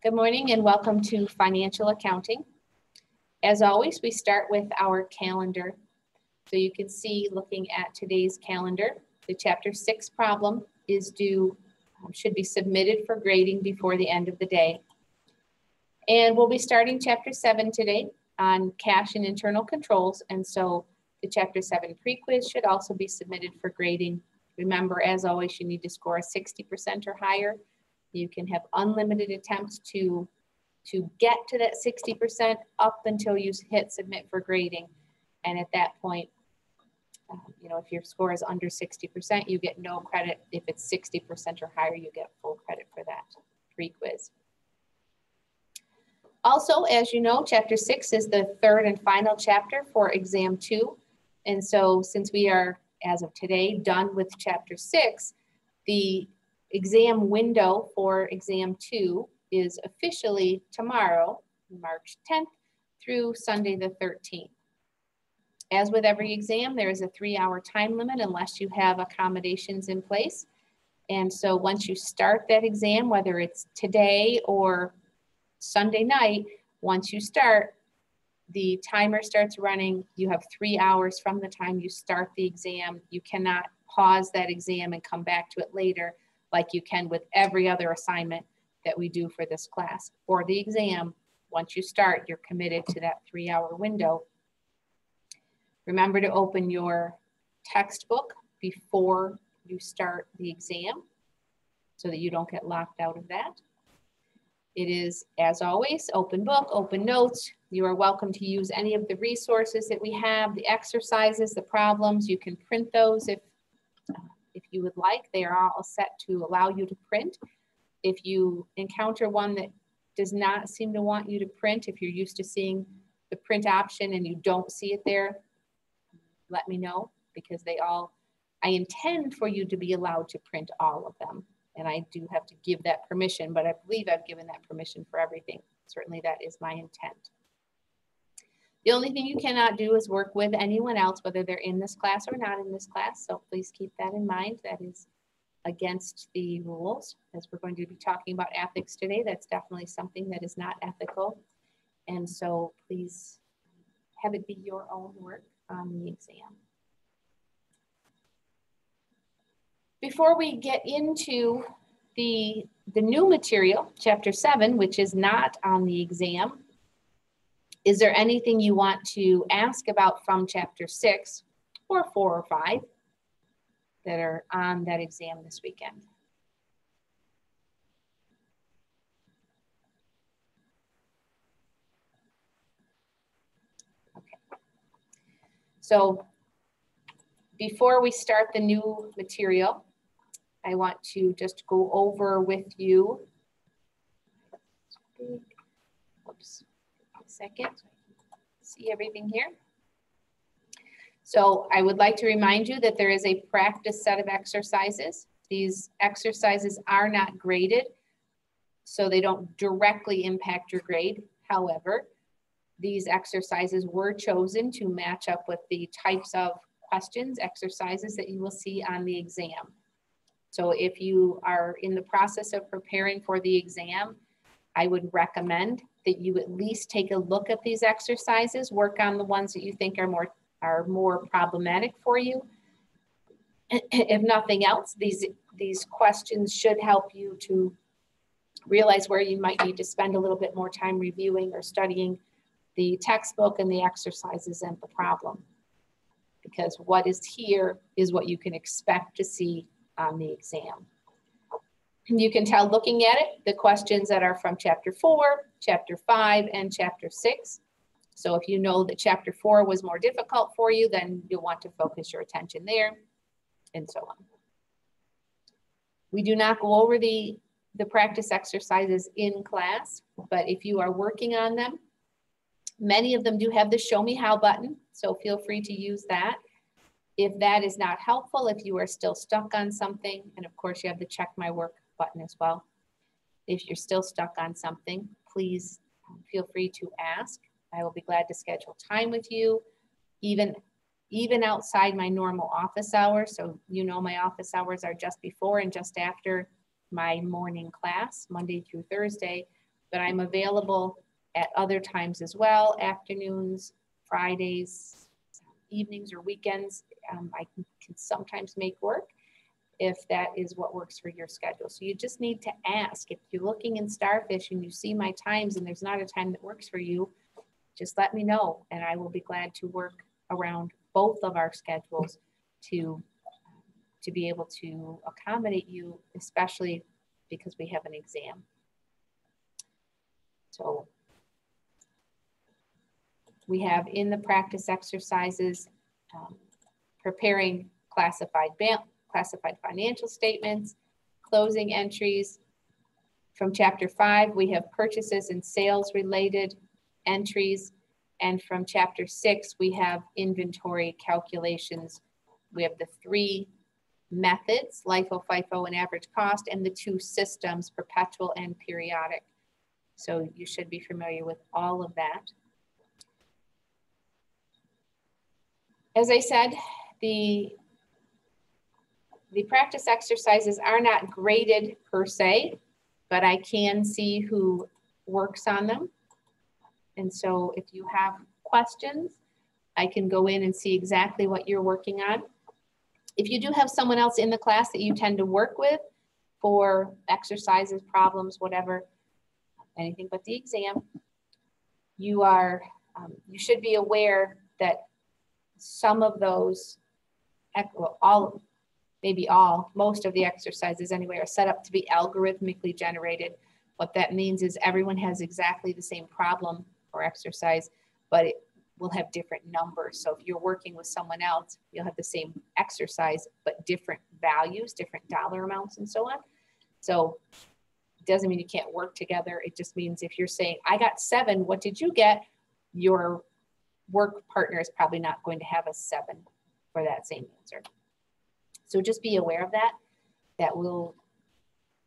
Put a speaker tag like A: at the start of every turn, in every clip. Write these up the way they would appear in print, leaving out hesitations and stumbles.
A: Good morning and welcome to Financial Accounting. As always, we start with our calendar. So you can see, looking at today's calendar, the Chapter 6 problem is due, should be submitted for grading before the end of the day. And we'll be starting Chapter 7 today on cash and internal controls. And so the Chapter 7 pre-quiz should also be submitted for grading. Remember, as always, you need to score a 60% or higher. You can have unlimited attempts to get to that 60% up until you hit submit for grading. And at that point, if your score is under 60%, you get no credit. If it's 60% or higher, you get full credit for that pre-quiz. Also, as you know, Chapter 6 is the third and final chapter for Exam 2. And so since we are, as of today, done with Chapter 6, the exam window for Exam 2 is officially tomorrow, March 10th, through Sunday the 13th. As with every exam, there is a 3-hour time limit unless you have accommodations in place. And so once you start that exam, whether it's today or Sunday night, once you start, the timer starts running. You have 3 hours from the time you start the exam. You cannot pause that exam and come back to it later, like you can with every other assignment that we do for this class. For the exam, once you start, you're committed to that 3-hour window. Remember to open your textbook before you start the exam so that you don't get locked out of that. It is, as always, open book, open notes. You are welcome to use any of the resources that we have, the exercises, the problems. You can print those if you would like. They are all set to allow you to print. If you encounter one that does not seem to want you to print, if you're used to seeing the print option and you don't see it there, let me know, because I intend for you to be allowed to print all of them. And I do have to give that permission, but I believe I've given that permission for everything. Certainly that is my intent. The only thing you cannot do is work with anyone else, whether they're in this class or not in this class. So please keep that in mind. That is against the rules. As we're going to be talking about ethics today, that's definitely something that is not ethical. And so please have it be your own work on the exam. Before we get into the new material, Chapter 7, which is not on the exam, is there anything you want to ask about from Chapter 6 or 4 or 5 that are on that exam this weekend? Okay. So before we start the new material, I want to just go over with you. Oops. Second, see everything here. So I would like to remind you that there is a practice set of exercises. These exercises are not graded, so they don't directly impact your grade. However, these exercises were chosen to match up with the types of questions, exercises that you will see on the exam. So if you are in the process of preparing for the exam, I would recommend that you at least take a look at these exercises, work on the ones that you think are more problematic for you. If nothing else, these questions should help you to realize where you might need to spend a little bit more time reviewing or studying the textbook and the exercises and the problem. Because what is here is what you can expect to see on the exam. You can tell looking at it, the questions that are from Chapter 4, Chapter 5, and Chapter 6. So if you know that Chapter 4 was more difficult for you, then you'll want to focus your attention there, and so on. We do not go over the practice exercises in class, but if you are working on them, many of them do have the Show Me How button, so feel free to use that. If that is not helpful, if you are still stuck on something, and of course you have the Check My Work button as well. If you're still stuck on something, please feel free to ask. I will be glad to schedule time with you, even outside my normal office hours. So you know my office hours are just before and just after my morning class, Monday through Thursday. but I'm available at other times as well, afternoons, Fridays, evenings, or weekends. I can sometimes make work if that is what works for your schedule. So you just need to ask. If you're looking in Starfish and you see my times and there's not a time that works for you, just let me know, and I will be glad to work around both of our schedules to be able to accommodate you, especially because we have an exam. So we have in the practice exercises, preparing classified financial statements, closing entries. From Chapter 5, we have purchases and sales related entries. And from Chapter 6, we have inventory calculations. We have the 3 methods, LIFO, FIFO, and average cost, and the 2 systems, perpetual and periodic. So you should be familiar with all of that. As I said, the practice exercises are not graded per se, but I can see who works on them. And so if you have questions, I can go in and see exactly what you're working on. If you do have someone else in the class that you tend to work with for exercises, problems, whatever, anything but the exam, you should be aware that some of those, well, most of the exercises anyway, are set up to be algorithmically generated. What that means is everyone has exactly the same problem or exercise, but it will have different numbers. So if you're working with someone else, you'll have the same exercise, but different values, different dollar amounts, and so on. So it doesn't mean you can't work together. It just means if you're saying, I got 7, what did you get? Your work partner is probably not going to have a 7 for that same answer. So just be aware of that. That will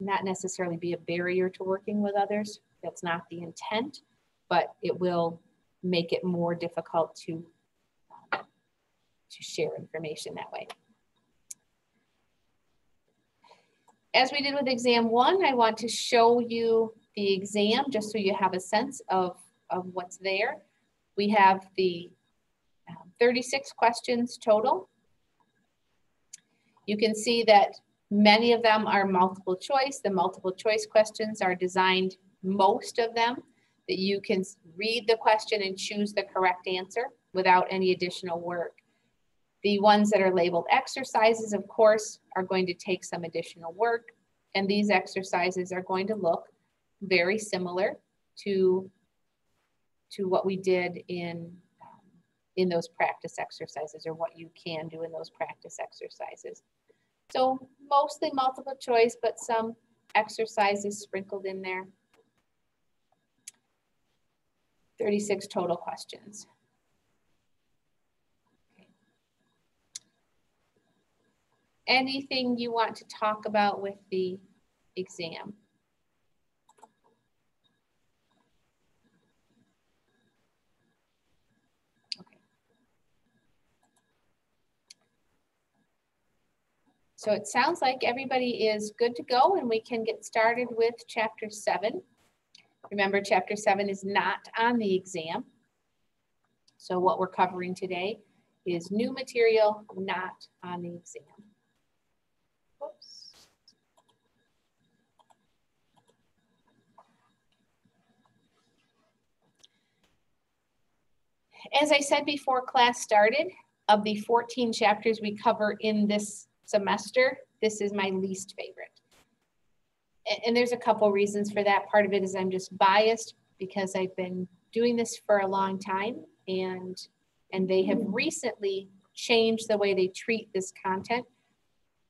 A: not necessarily be a barrier to working with others. That's not the intent, but it will make it more difficult to share information that way. As we did with exam 1, I want to show you the exam just so you have a sense of what's there. We have the 36 questions total. You can see that many of them are multiple choice. The multiple choice questions are designed, most of them, that you can read the question and choose the correct answer without any additional work. The ones that are labeled exercises, of course, are going to take some additional work. And these exercises are going to look very similar to what we did in those practice exercises, or what you can do in those practice exercises. So mostly multiple choice, but some exercises sprinkled in there. 36 total questions. Okay. Anything you want to talk about with the exam? So it sounds like everybody is good to go, and we can get started with Chapter 7. Remember, Chapter 7 is not on the exam. So what we're covering today is new material, not on the exam. Whoops. As I said before class started, of the 14 chapters we cover in this semester, this is my least favorite. And there's a couple reasons for that. Part of it is I'm just biased because I've been doing this for a long time, and they have recently changed the way they treat this content,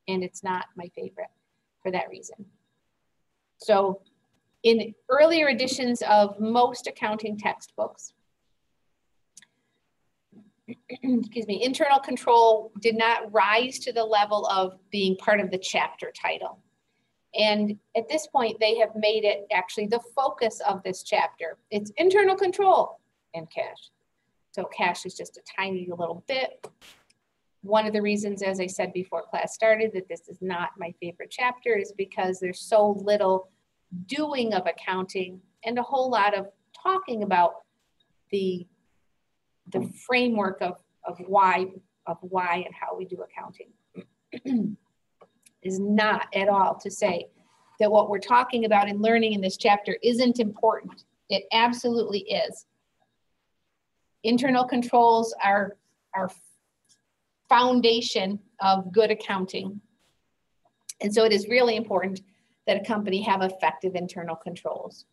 A: and it's not my favorite for that reason. So in earlier editions of most accounting textbooks, excuse me, internal control did not rise to the level of being part of the chapter title. And at this point, they have made it actually the focus of this chapter. It's internal control and cash. So cash is just a tiny little bit. One of the reasons, as I said before class started, that this is not my favorite chapter is because there's so little doing of accounting and a whole lot of talking about the framework of why and how we do accounting. Is not at all to say that what we're talking about and learning in this chapter isn't important. It absolutely is. Internal controls are our foundation of good accounting. And so it is really important that a company have effective internal controls.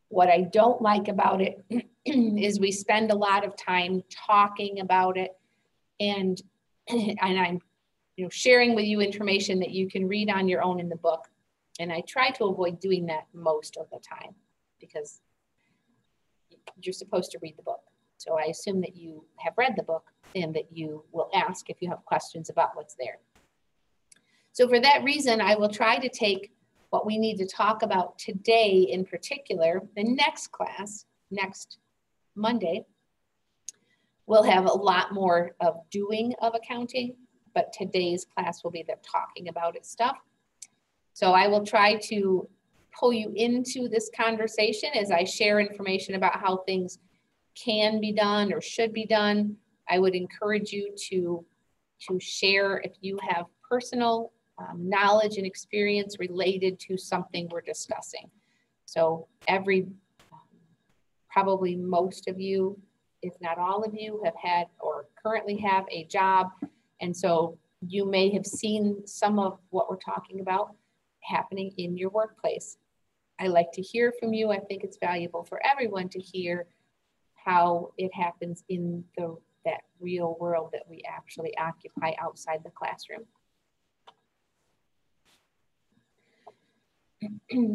A: What I don't like about it is we spend a lot of time talking about it, and I'm sharing with you information that you can read on your own in the book. And I try to avoid doing that most of the time because you're supposed to read the book. So I assume that you have read the book and that you will ask if you have questions about what's there. So for that reason, I will try to take what we need to talk about today in particular. The next class, next Monday, we'll have a lot more of doing of accounting, but today's class will be the talking about it stuff. So I will try to pull you into this conversation as I share information about how things can be done or should be done. I would encourage you to share if you have personal knowledge and experience related to something we're discussing. So probably most of you, if not all of you, have had or currently have a job. And so you may have seen some of what we're talking about happening in your workplace. I like to hear from you. I think it's valuable for everyone to hear how it happens in that real world that we actually occupy outside the classroom.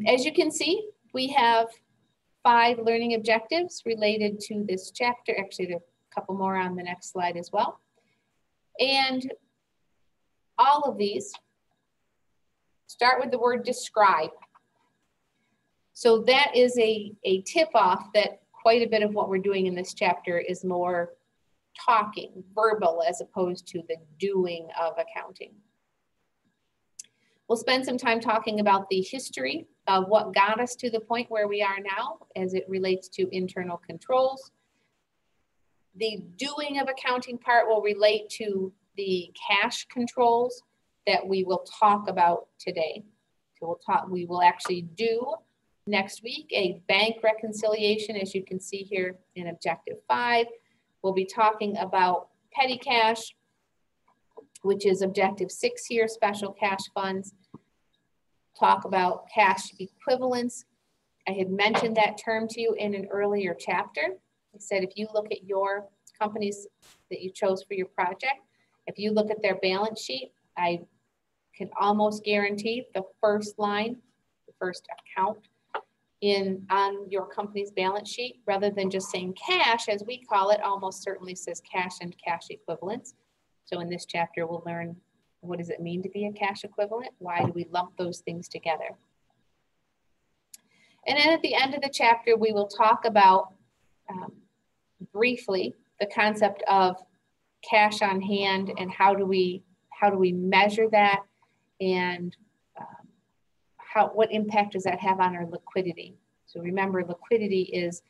A: As you can see, we have 5 learning objectives related to this chapter. Actually, there are a couple more on the next slide as well. And all of these start with the word describe. So that is a tip-off that quite a bit of what we're doing in this chapter is more talking, verbal, as opposed to the doing of accounting. We'll spend some time talking about the history of what got us to the point where we are now as it relates to internal controls. The doing of accounting part will relate to the cash controls that we will talk about today. So we will actually do next week a bank reconciliation, as you can see here in Objective 5. We'll be talking about petty cash, which is Objective 6 here, special cash funds. Talk about cash equivalents. I had mentioned that term to you in an earlier chapter. I said if you look at your companies that you chose for your project, if you look at their balance sheet, I can almost guarantee the first line, the first account on your company's balance sheet, rather than just saying cash, as we call it, almost certainly says cash and cash equivalents. So in this chapter, we'll learn what does it mean to be a cash equivalent? Why do we lump those things together? And then at the end of the chapter, we will talk about briefly the concept of cash on hand and how do we measure that, and what impact does that have on our liquidity? So remember, liquidity is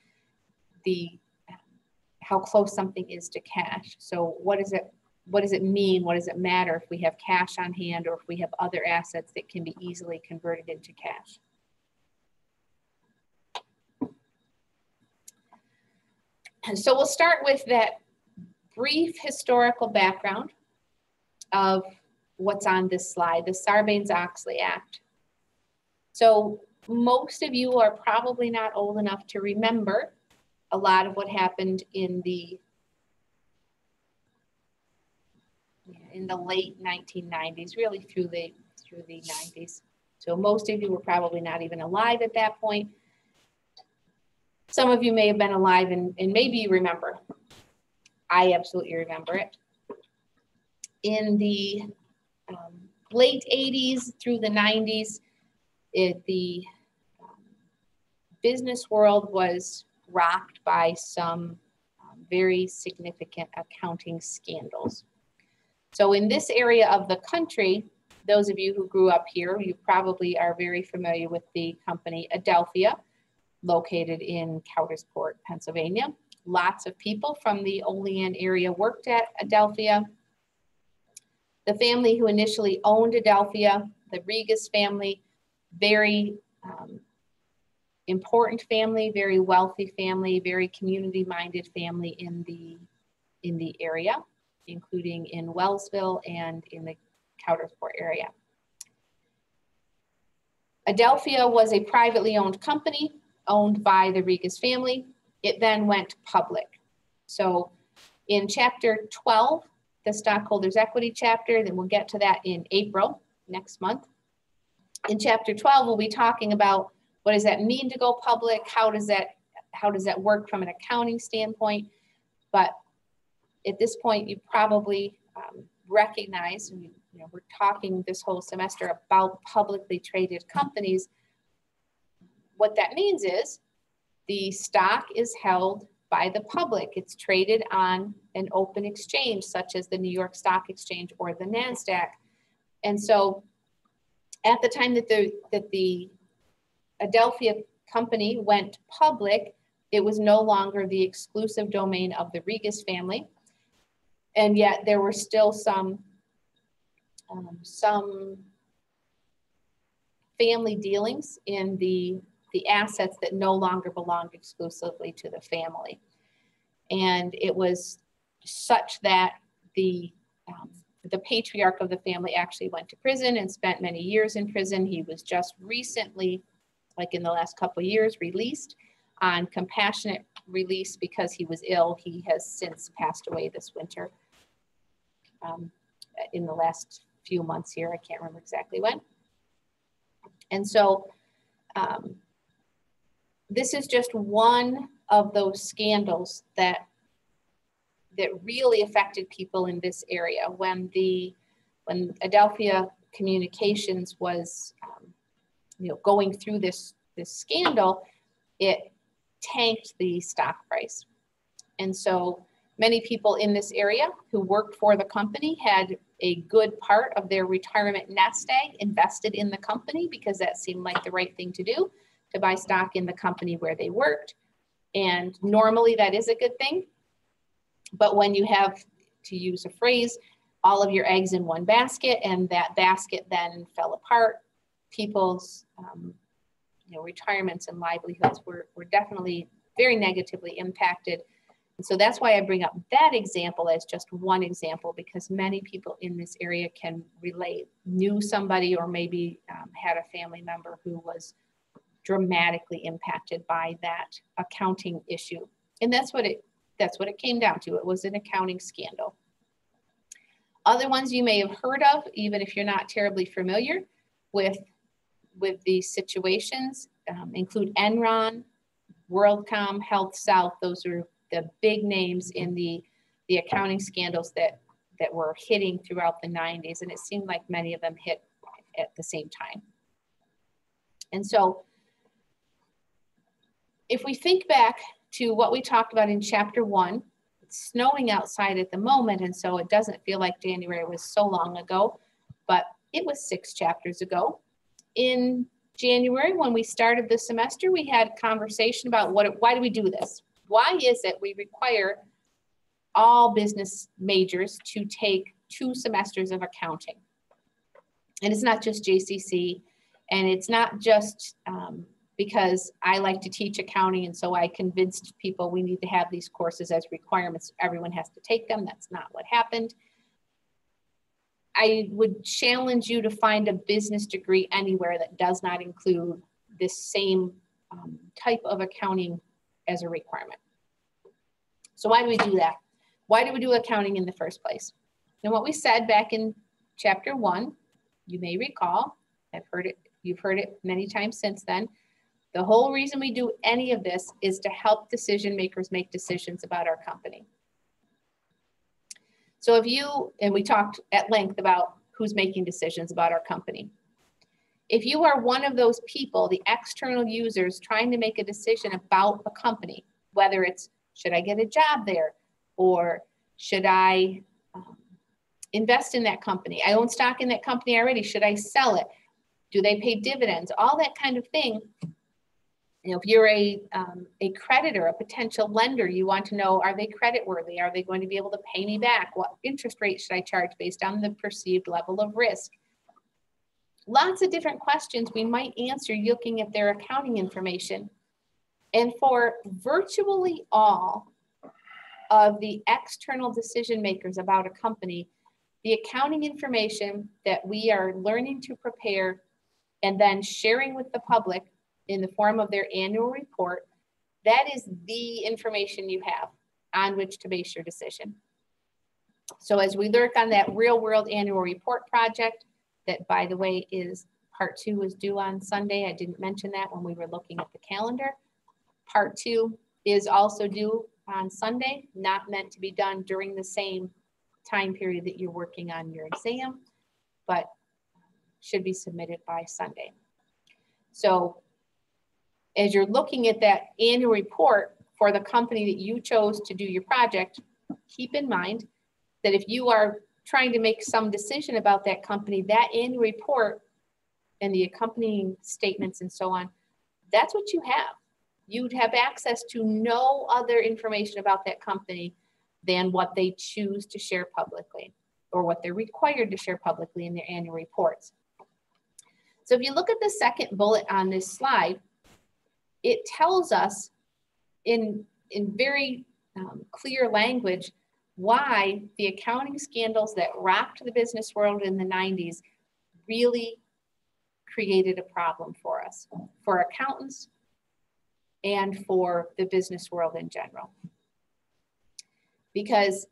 A: how close something is to cash. So what does it mean? What does it matter if we have cash on hand or if we have other assets that can be easily converted into cash? And so we'll start with that brief historical background of what's on this slide, the Sarbanes-Oxley Act. So most of you are probably not old enough to remember a lot of what happened in the late 1990s, really through the 90s. So most of you were probably not even alive at that point. Some of you may have been alive and maybe you remember. I absolutely remember it. In the late 80s through the 90s, the business world was rocked by some very significant accounting scandals. So in this area of the country, those of you who grew up here, you probably are very familiar with the company Adelphia. located in Coudersport, Pennsylvania. Lots of people from the Olean area worked at Adelphia. The family who initially owned Adelphia, the Regas family, very important family, very wealthy family, very community-minded family in the area, including in Wellsville and in the Coudersport area. Adelphia was a privately owned company owned by the Regas family. It then went public. So in chapter 12, the stockholders equity chapter, then we'll get to that in April next month. In chapter 12, we'll be talking about what does that mean to go public? How does that work from an accounting standpoint? But at this point, you probably recognize, and we're talking this whole semester about publicly traded companies. What that means is the stock is held by the public. It's traded on an open exchange, such as the New York Stock Exchange or the NASDAQ. And so at the time that the Adelphia company went public, it was no longer the exclusive domain of the Regas family. And yet there were still some family dealings in the assets that no longer belonged exclusively to the family. And it was such that the patriarch of the family actually went to prison and spent many years in prison. He was just recently, like in the last couple of years, released on compassionate release because he was ill. He has since passed away this winter. In the last few months here, I can't remember exactly when. And so this is just one of those scandals that really affected people in this area. When Adelphia Communications was going through this scandal, it tanked the stock price. And so many people in this area who worked for the company had a good part of their retirement nest egg invested in the company because that seemed like the right thing to do, to buy stock in the company where they worked. And normally that is a good thing. But when you have, to use a phrase, all of your eggs in one basket and that basket then fell apart, people's retirements and livelihoods were definitely very negatively impacted. And so that's why I bring up that example as just one example, because many people in this area can relate, knew somebody or maybe had a family member who was dramatically impacted by that accounting issue. And that's what it came down to. It was an accounting scandal. Other ones you may have heard of, even if you're not terribly familiar with these situations, include Enron, WorldCom, HealthSouth. Those are the big names in the accounting scandals that were hitting throughout the 90s. And it seemed like many of them hit at the same time. And so if we think back to what we talked about in chapter 1, it's snowing outside at the moment, and so it doesn't feel like January was so long ago, but it was 6 chapters ago. In January, when we started the semester, we had a conversation about why do we do this? Why is it we require all business majors to take 2 semesters of accounting? And it's not just JCC, and it's not just because I like to teach accounting, and so I convinced people we need to have these courses as requirements. Everyone has to take them. That's not what happened. I would challenge you to find a business degree anywhere that does not include this same type of accounting as a requirement. So why do we do that? Why do we do accounting in the first place? And what we said back in chapter 1, you may recall, you've heard it many times since then. The whole reason we do any of this is to help decision makers make decisions about our company. So and we talked at length about who's making decisions about our company. If you are one of those people, the external users trying to make a decision about a company, whether it's, should I get a job there? Or should I invest in that company? I own stock in that company already. Should I sell it? Do they pay dividends? All that kind of thing. if you're a creditor, a potential lender, you want to know, are they creditworthy? Are they going to be able to pay me back? What interest rate should I charge based on the perceived level of risk? Lots of different questions we might answer looking at their accounting information. And for virtually all of the external decision makers about a company, the accounting information that we are learning to prepare and then sharing with the public in the form of their annual report, that is the information you have on which to base your decision. So as we work on that real world annual report project, that by the way is part 2 is due on Sunday. I didn't mention that when we were looking at the calendar. Part 2 is also due on Sunday, not meant to be done during the same time period that you're working on your exam, but should be submitted by Sunday. So as you're looking at that annual report for the company that you chose to do your project, keep in mind that if you are trying to make some decision about that company, that annual report and the accompanying statements and so on, that's what you have. You'd have access to no other information about that company than what they choose to share publicly or what they're required to share publicly in their annual reports. So if you look at the second bullet on this slide, it tells us in very clear language why the accounting scandals that rocked the business world in the 90s really created a problem for us, for accountants and for the business world in general. Because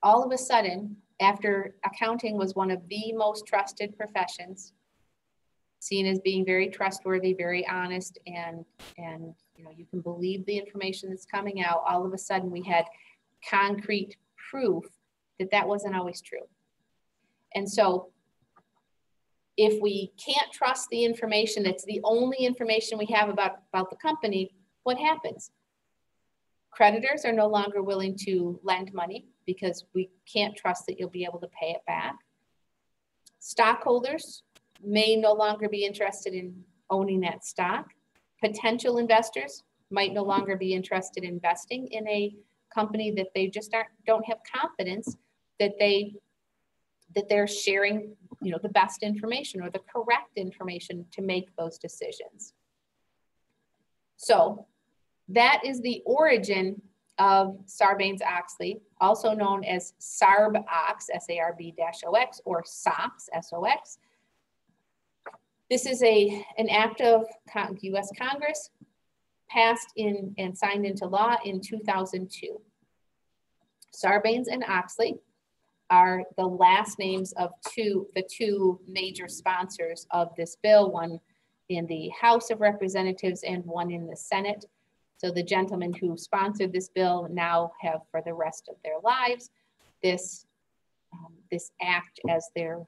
A: all of a sudden, after accounting was one of the most trusted professions, seen as being very trustworthy, very honest, and you know, you can believe the information that's coming out, all of a sudden we had concrete proof that that wasn't always true. And so if we can't trust the information that's the only information we have about the company, what happens? Creditors are no longer willing to lend money because we can't trust that you'll be able to pay it back. Stockholders may no longer be interested in owning that stock. Potential investors might no longer be interested in investing in a company that they just don't have confidence that they're sharing, you know, the best information or the correct information to make those decisions. So that is the origin of Sarbanes-Oxley, also known as Sarb-Ox, S-A-R-B-O-X, or SOX, S-O-X. This is an act of U.S. Congress passed in and signed into law in 2002. Sarbanes and Oxley are the last names of the two major sponsors of this bill, one in the House of Representatives and one in the Senate. So the gentlemen who sponsored this bill now have for the rest of their lives this act as their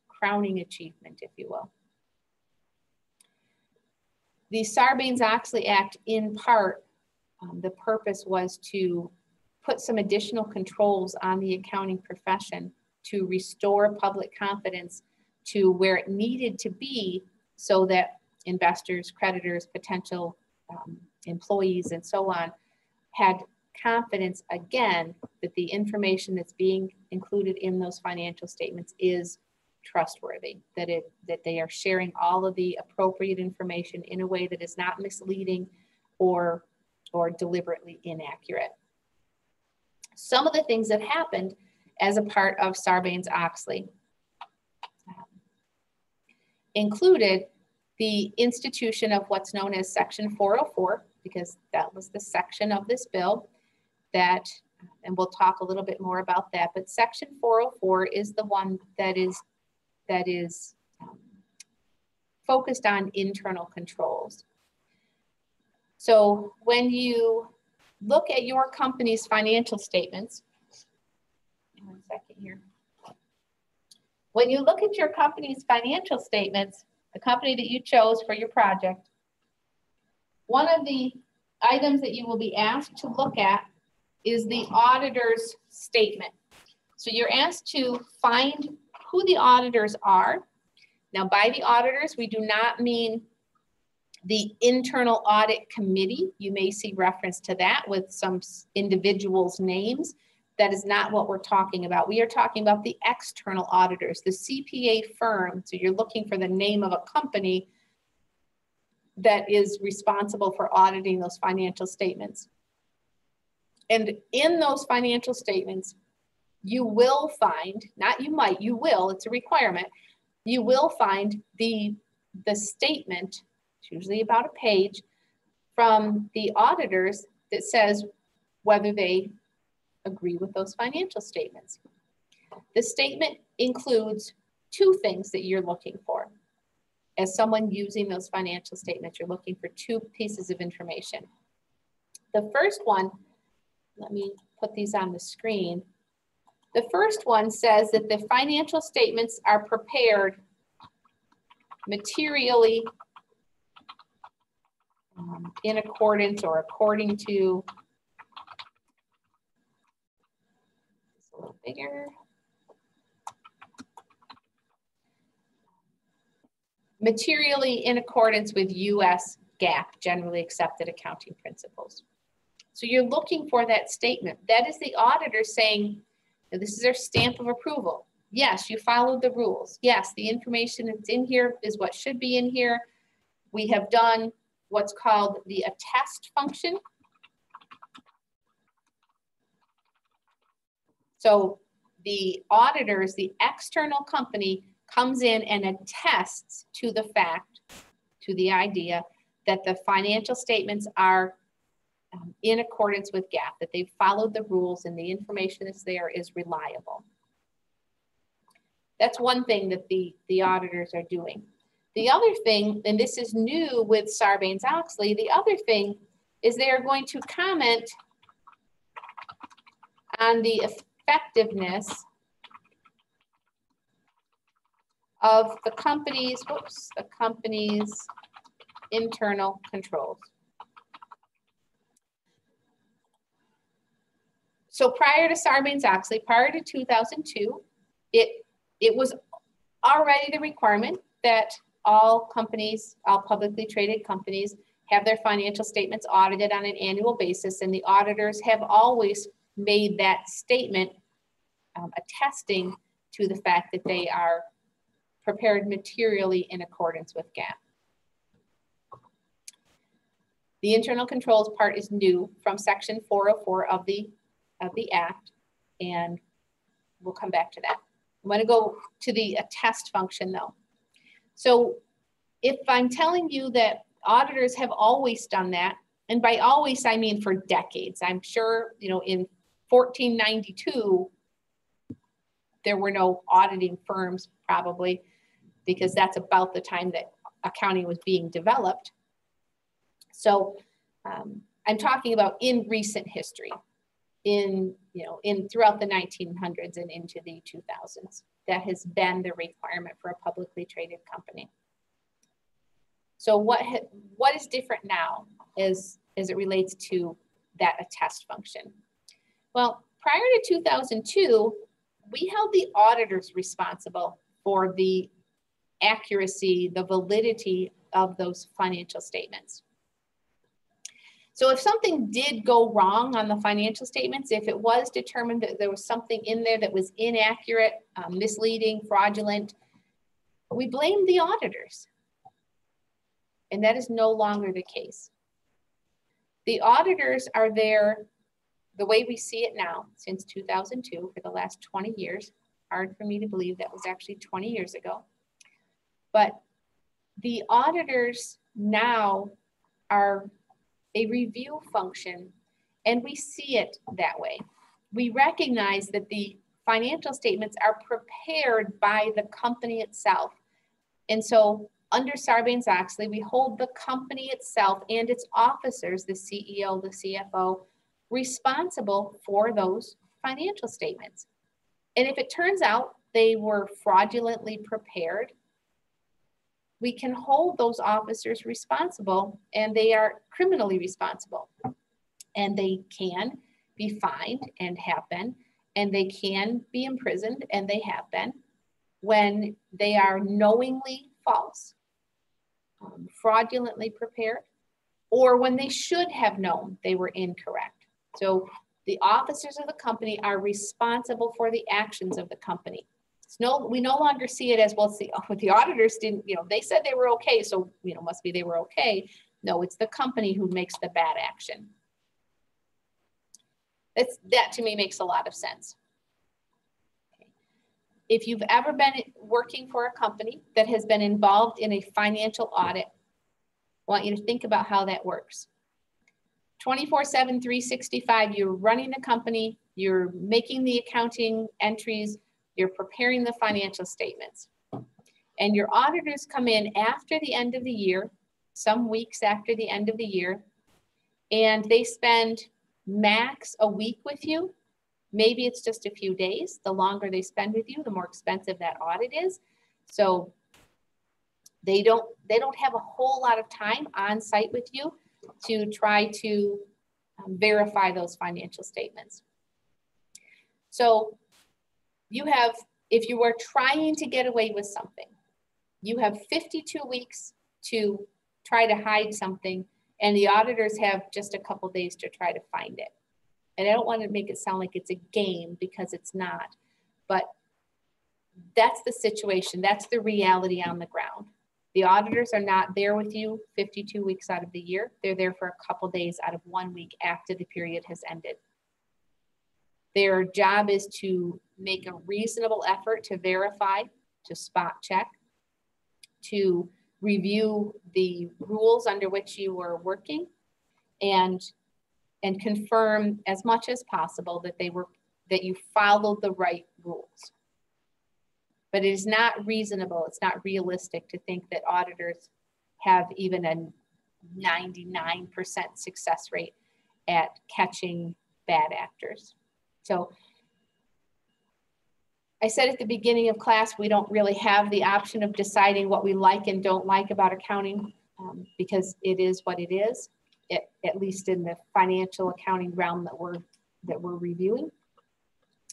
A: crowning achievement, if you will. The Sarbanes-Oxley Act, in part, the purpose was to put some additional controls on the accounting profession to restore public confidence to where it needed to be so that investors, creditors, potential employees, and so on had confidence again that the information that's being included in those financial statements is trustworthy, that they are sharing all of the appropriate information in a way that is not misleading or deliberately inaccurate. Some of the things that happened as a part of Sarbanes-Oxley included the institution of what's known as Section 404, because that was the section of this bill that, and we'll talk a little bit more about that, but Section 404 is the one that is focused on internal controls. So when you look at your company's financial statements, one second here. When you look at your company's financial statements, the company that you chose for your project, one of the items that you will be asked to look at is the auditor's statement. So you're asked to find who the auditors are. Now, by the auditors, we do not mean The internal audit committee, you may see reference to that with some individuals' names. That is not what we're talking about. We are talking about the external auditors, the CPA firm. So you're looking for the name of a company that is responsible for auditing those financial statements. And in those financial statements, you will find, not you might, you will, it's a requirement, you will find the statement, it's usually about a page, from the auditors that says whether they agree with those financial statements. The statement includes two things that you're looking for. As someone using those financial statements, you're looking for two pieces of information. The first one, let me put these on the screen. The first one says that the financial statements are prepared materially in accordance or according to, it's a little bigger, materially in accordance with US GAAP, generally accepted accounting principles. So you're looking for that statement. That is the auditor saying, this is their stamp of approval. Yes, you followed the rules. Yes, the information that's in here is what should be in here. We have done what's called the attest function. So the auditors, the external company, comes in and attests to the fact, to the idea that the financial statements are in accordance with GAAP, that they've followed the rules and the information that's there is reliable. That's one thing that the auditors are doing. The other thing, and this is new with Sarbanes-Oxley, the other thing is they are going to comment on the effectiveness of the company's, the company's internal controls. So prior to Sarbanes-Oxley, prior to 2002, it was already the requirement that all companies, all publicly traded companies, have their financial statements audited on an annual basis, and the auditors have always made that statement attesting to the fact that they are prepared materially in accordance with GAAP. The internal controls part is new from section 404 of the Act, and we'll come back to that. I'm going to go to the attest function though. So if I'm telling you that auditors have always done that, and by always I mean for decades, I'm sure, you know, in 1492, there were no auditing firms probably, because that's about the time that accounting was being developed. So I'm talking about in recent history, throughout the 1900s and into the 2000s. That has been the requirement for a publicly traded company. So what is different now as it relates to that attest function? Well, prior to 2002, we held the auditors responsible for the accuracy, the validity of those financial statements. So if something did go wrong on the financial statements, if it was determined that there was something in there that was inaccurate, misleading, fraudulent, we blamed the auditors. And that is no longer the case. The auditors are there the way we see it now since 2002 for the last 20 years. Hard for me to believe that was actually 20 years ago. But the auditors now are a review function, and we see it that way. We recognize that the financial statements are prepared by the company itself. And so under Sarbanes-Oxley, we hold the company itself and its officers, the CEO, the CFO, responsible for those financial statements. And if it turns out they were fraudulently prepared, we can hold those officers responsible, and they are criminally responsible. And they can be fined and have been, and they can be imprisoned, and they have been, when they are knowingly false. fraudulently prepared, or when they should have known they were incorrect. So the officers of the company are responsible for the actions of the company. We no longer see it as, well, the auditors didn't, they said they were okay, so, must be they were okay. No, it's the company who makes the bad action. That to me makes a lot of sense. If you've ever been working for a company that has been involved in a financial audit, I want you to think about how that works. 24/7, 365, you're running the company, you're making the accounting entries, you're preparing the financial statements. And your auditors come in after the end of the year, some weeks after the end of the year, and they spend max a week with you. Maybe it's just a few days. The longer they spend with you, the more expensive that audit is. So they don't have a whole lot of time on site with you to try to verify those financial statements. So you have, if you were trying to get away with something, you have 52 weeks to try to hide something, and the auditors have just a couple days to try to find it. And I don't want to make it sound like it's a game, because it's not, but that's the situation. That's the reality on the ground. The auditors are not there with you 52 weeks out of the year. They're there for a couple days out of 1 week after the period has ended. Their job is to make a reasonable effort to verify, to spot check, to review the rules under which you were working, and confirm as much as possible that you followed the right rules. But it is not reasonable, it's not realistic to think that auditors have even a 99% success rate at catching bad actors. So I said at the beginning of class, we don't really have the option of deciding what we like and don't like about accounting, because it is what it is, at least in the financial accounting realm that we're reviewing.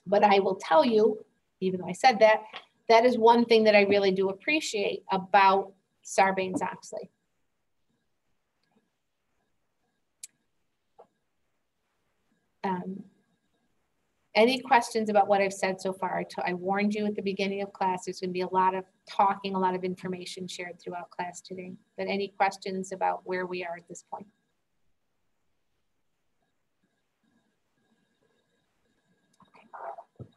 A: But I will tell you, even though I said that, that is one thing that I really do appreciate about Sarbanes-Oxley. Any questions about what I've said so far? I warned you at the beginning of class, there's going to be a lot of talking, a lot of information shared throughout class today. But any questions about where we are at this point? Okay.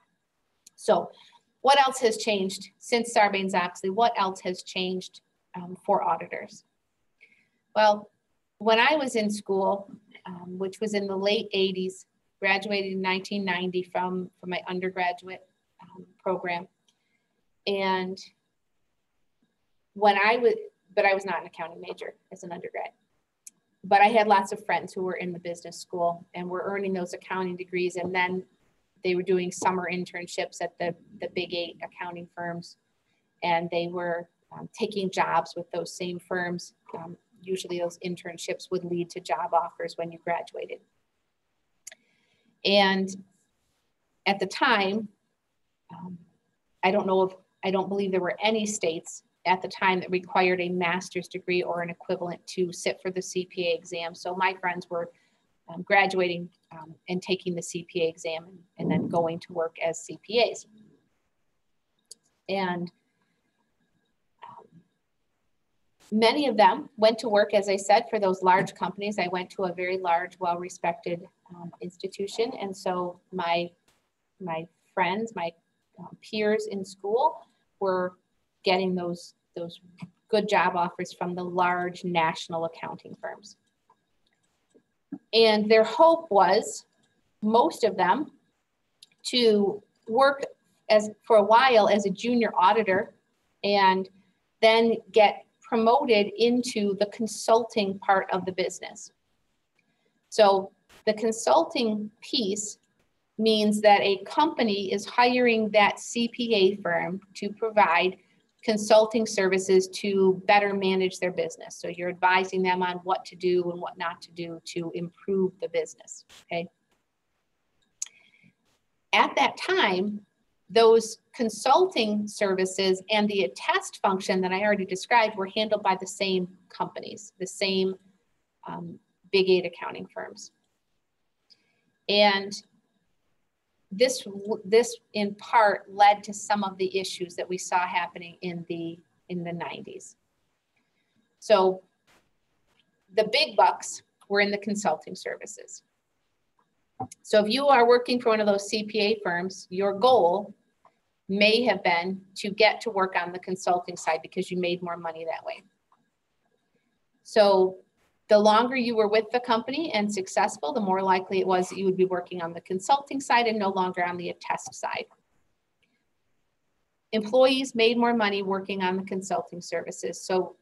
A: So what else has changed since Sarbanes-Oxley? What else has changed for auditors? Well, when I was in school, which was in the late 80s, graduated in 1990 from my undergraduate program. And when I was not an accounting major as an undergrad, but I had lots of friends who were in the business school and were earning those accounting degrees. And then they were doing summer internships at the big 8 accounting firms. And they were taking jobs with those same firms. Usually those internships would lead to job offers when you graduated. And at the time, I don't believe there were any states at the time that required a master's degree or an equivalent to sit for the CPA exam. So my friends were graduating and taking the CPA exam and then going to work as CPAs. And many of them went to work, as I said, for those large companies. I went to a very large, well-respected institution. And so my friends, my peers in school were getting those good job offers from the large national accounting firms. And their hope was, most of them, to work for a while as a junior auditor and then get promoted into the consulting part of the business. So the consulting piece means that a company is hiring that CPA firm to provide consulting services to better manage their business. So you're advising them on what to do and what not to do to improve the business, okay? At that time, those consulting services and the attest function that I already described were handled by the same companies, the same Big 8 accounting firms. And this in part led to some of the issues that we saw happening in the 90s. So the big bucks were in the consulting services. So if you are working for one of those CPA firms, your goal may have been to get to work on the consulting side because you made more money that way. So the longer you were with the company and successful, the more likely it was that you would be working on the consulting side and no longer on the attest side. Employees made more money working on the consulting services. So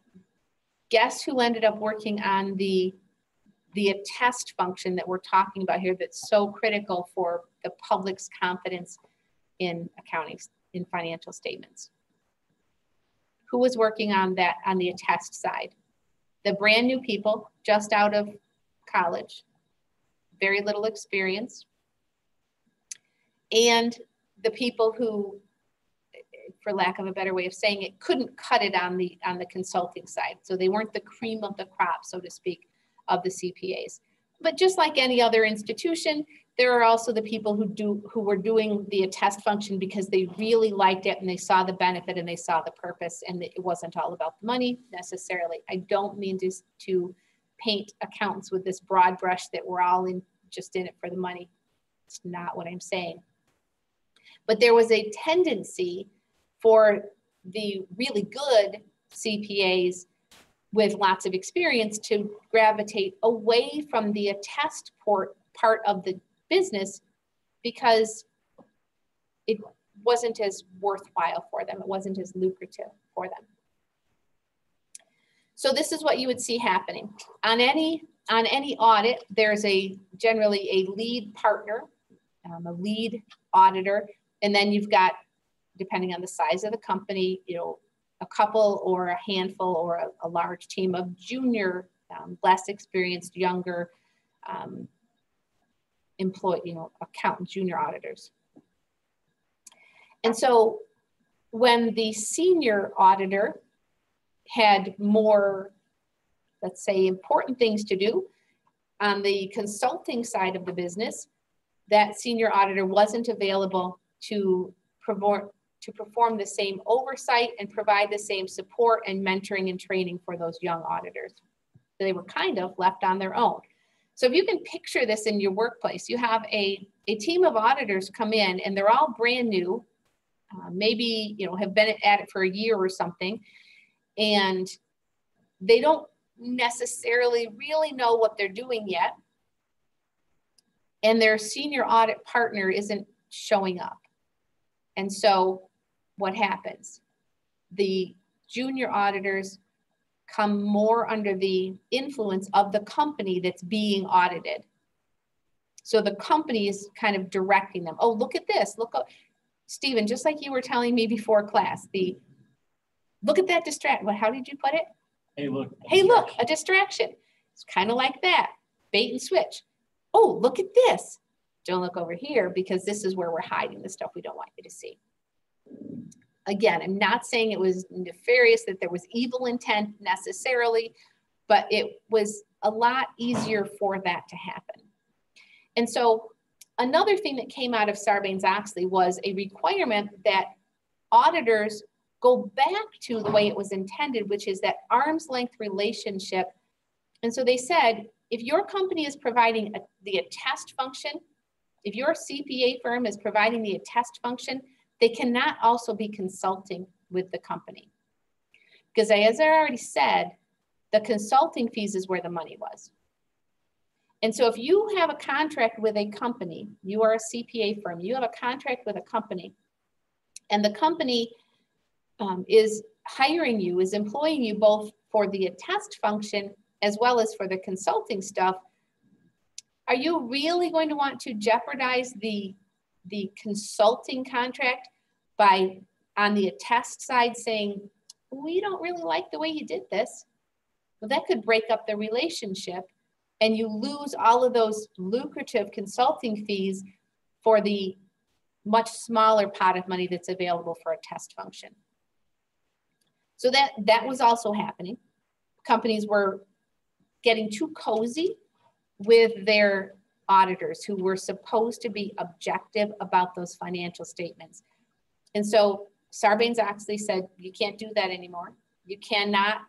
A: guess who ended up working on the attest function that we're talking about here that's so critical for the public's confidence in accounting, in financial statements? Who was working on that, on the attest side? The brand new people just out of college, very little experience, and the people who, for lack of a better way of saying it, couldn't cut it on the consulting side. So they weren't the cream of the crop, so to speak, of the CPAs. But just like any other institution, there are also the people who were doing the attest function because they really liked it and they saw the benefit and they saw the purpose, and it wasn't all about the money necessarily. I don't mean to paint accountants with this broad brush that we're all just in it for the money. It's not what I'm saying. But there was a tendency for the really good CPAs with lots of experience to gravitate away from the attest part of the business because it wasn't as worthwhile for them. It wasn't as lucrative for them. So this is what you would see happening. On any audit, there's generally a lead partner, a lead auditor, and then you've got, depending on the size of the company, a couple or a handful or a large team of junior, less experienced, younger accountant, junior auditors. And so when the senior auditor had more, let's say, important things to do on the consulting side of the business, that senior auditor wasn't available to perform the same oversight and provide the same support and mentoring and training for those young auditors. So they were kind of left on their own. So if you can picture this in your workplace, you have a team of auditors come in and they're all brand new, maybe have been at it for a year or something, and they don't necessarily really know what they're doing yet, and their senior audit partner isn't showing up. And so what happens? The junior auditors come more under the influence of the company that's being audited. So the company is kind of directing them. Oh, look at this. Look, Stephen, just like you were telling me before class, look at that distraction. How did you put it?
B: Hey, look.
A: Hey, look, a distraction. It's kind of like that. Bait and switch. Oh, look at this. Don't look over here because this is where we're hiding the stuff we don't want you to see. Again, I'm not saying it was nefarious, that there was evil intent necessarily, but it was a lot easier for that to happen. And so another thing that came out of Sarbanes-Oxley was a requirement that auditors go back to the way it was intended, which is that arm's length relationship. And so they said, if your company is providing the attest function, if your CPA firm is providing the attest function, they cannot also be consulting with the company. Because as I already said, the consulting fees is where the money was. And so if you have a contract with a company, you are a CPA firm, you have a contract with a company, and the company is hiring you, is employing you both for the attest function as well as for the consulting stuff, are you really going to want to jeopardize the consulting contract by, on the attest side, saying, we don't really like the way you did this? Well, that could break up the relationship and you lose all of those lucrative consulting fees for the much smaller pot of money that's available for a test function. So that was also happening. Companies were getting too cozy with their auditors who were supposed to be objective about those financial statements. And so Sarbanes-Oxley said, you can't do that anymore. You cannot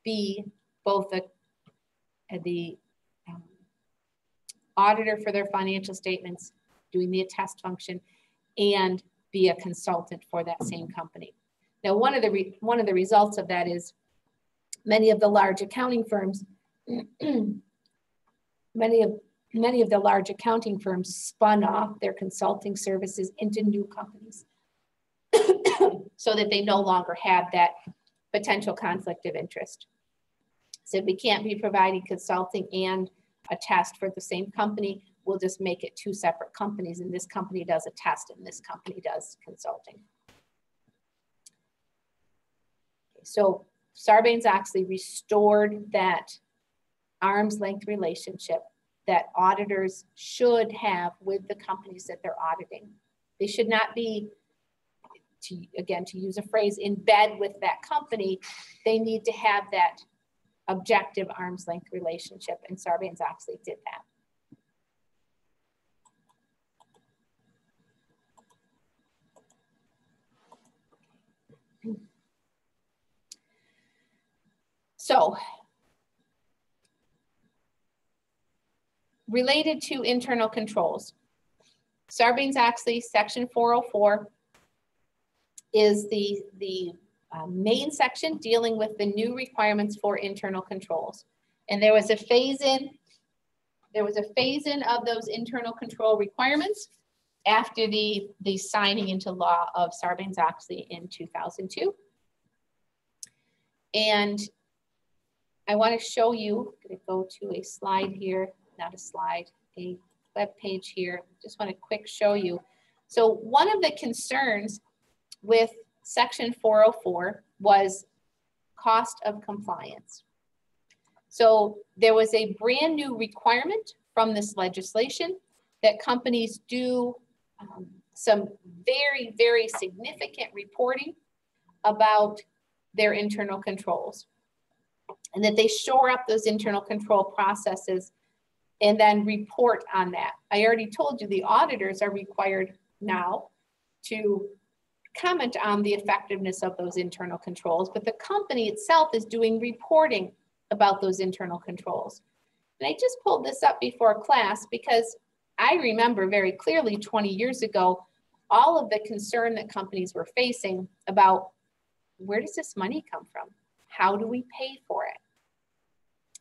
A: be both the auditor for their financial statements, doing the attest function, and be a consultant for that same company. Now, one of the results of that is many of the large accounting firms, many of the large accounting firms spun off their consulting services into new companies so that they no longer had that potential conflict of interest. So we can't be providing consulting and a test for the same company. We'll just make it two separate companies, and this company does a test and this company does consulting. So Sarbanes-Oxley restored that arm's length relationship that auditors should have with the companies that they're auditing. They should not be, to use a phrase, in bed with that company. They need to have that objective arm's length relationship, and Sarbanes-Oxley did that. So, related to internal controls, Sarbanes-Oxley Section 404 is the main section dealing with the new requirements for internal controls. And there was a phase-in of those internal control requirements after the signing into law of Sarbanes-Oxley in 2002. And I want to show you, I'm going to go to a slide here, not a slide, a web page here. Just want to quick show you. So one of the concerns with Section 404 was cost of compliance. So there was a brand new requirement from this legislation that companies do some very, very significant reporting about their internal controls, and that they shore up those internal control processes and then report on that. I already told you the auditors are required now to comment on the effectiveness of those internal controls, but the company itself is doing reporting about those internal controls. And I just pulled this up before class because I remember very clearly 20 years ago, all of the concern that companies were facing about where does this money come from? How do we pay for it?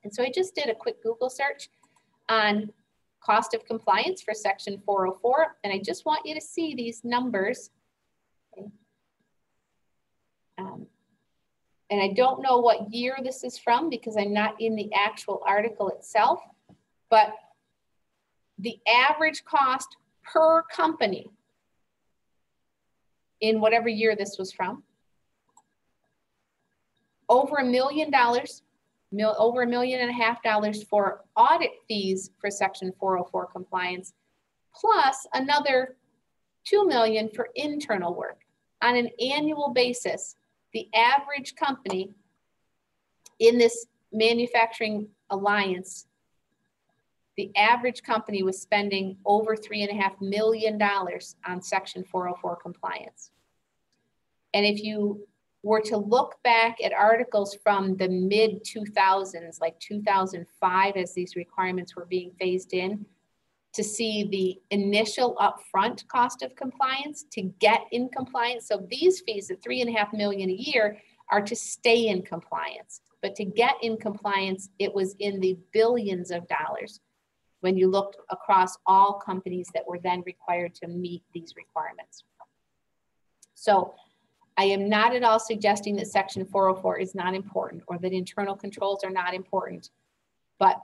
A: And so I just did a quick Google search on cost of compliance for Section 404, and I just want you to see these numbers. Okay. And I don't know what year this is from because I'm not in the actual article itself, but the average cost per company in whatever year this was from, over $1 million, over $1.5 million for audit fees for Section 404 compliance, plus another $2 million for internal work. On an annual basis, the average company in this manufacturing alliance, the average company was spending over $3.5 million on Section 404 compliance. And if you were to look back at articles from the mid 2000s, like 2005, as these requirements were being phased in, to see the initial upfront cost of compliance to get in compliance. So these fees of $3.5 million a year are to stay in compliance, but to get in compliance, it was in the billions of dollars when you looked across all companies that were then required to meet these requirements. So I am not at all suggesting that Section 404 is not important or that internal controls are not important. But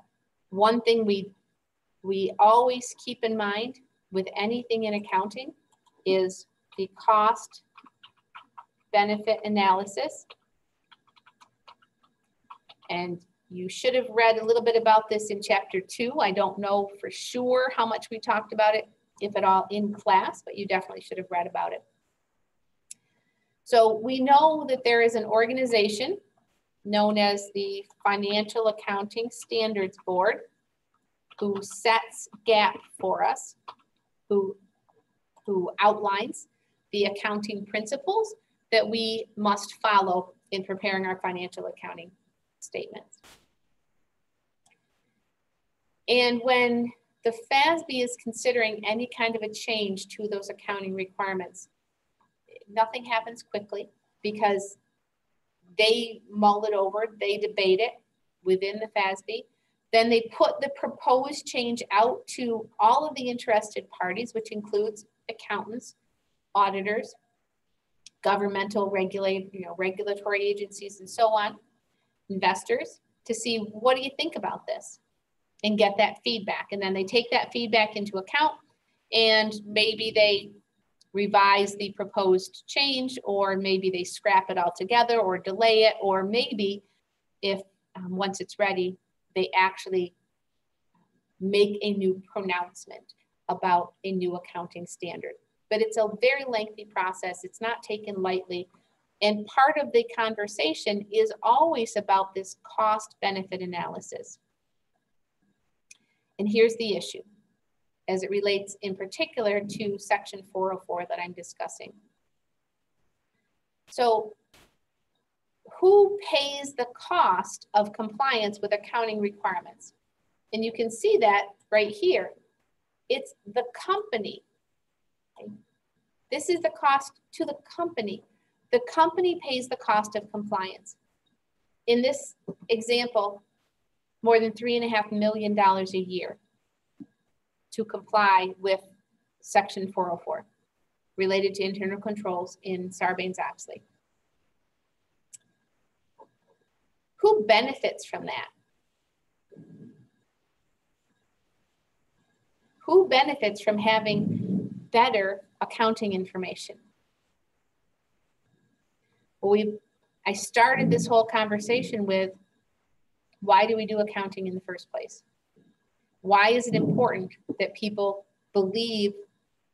A: one thing we always keep in mind with anything in accounting is the cost benefit analysis. And you should have read a little bit about this in Chapter 2. I don't know for sure how much we talked about it if at all, in class, but you definitely should have read about it. So we know that there is an organization known as the Financial Accounting Standards Board who sets GAAP for us, who outlines the accounting principles that we must follow in preparing our financial accounting statements. And when the FASB is considering any kind of a change to those accounting requirements, nothing happens quickly because they mull it over, they debate it within the FASB. Then they put the proposed change out to all of the interested parties, which includes accountants, auditors, governmental regulatory agencies, and so on, investors, to see what do you think about this and get that feedback. And then they take that feedback into account and maybe they revise the proposed change, or maybe they scrap it altogether or delay it, or maybe if once it's ready, they actually make a new pronouncement about a new accounting standard. But it's a very lengthy process. It's not taken lightly. And part of the conversation is always about this cost-benefit analysis. And here's the issue, as it relates in particular to Section 404 that I'm discussing. So who pays the cost of compliance with accounting requirements? And you can see that right here. It's the company. Okay? This is the cost to the company. The company pays the cost of compliance. In this example, more than $3.5 million a year to comply with Section 404 related to internal controls in Sarbanes-Oxley. Who benefits from that? Who benefits from having better accounting information? Well, I started this whole conversation with, why do we do accounting in the first place? Why is it important that people believe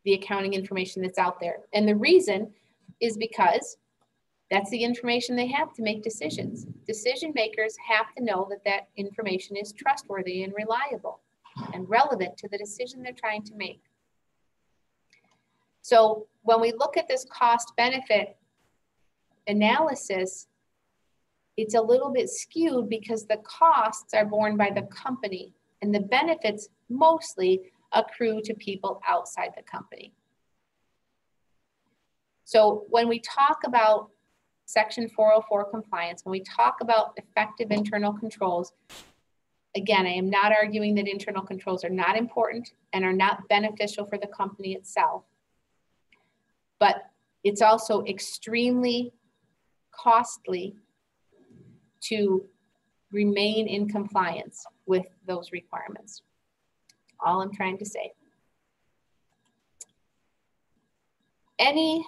A: the accounting information that's out there? And the reason is because that's the information they have to make decisions. Decision makers have to know that that information is trustworthy and reliable and relevant to the decision they're trying to make. So when we look at this cost-benefit analysis, it's a little bit skewed because the costs are borne by the company and the benefits mostly accrue to people outside the company. So when we talk about Section 404 compliance, when we talk about effective internal controls, again, I am not arguing that internal controls are not important and are not beneficial for the company itself, but it's also extremely costly to remain in compliance with those requirements. All I'm trying to say. Any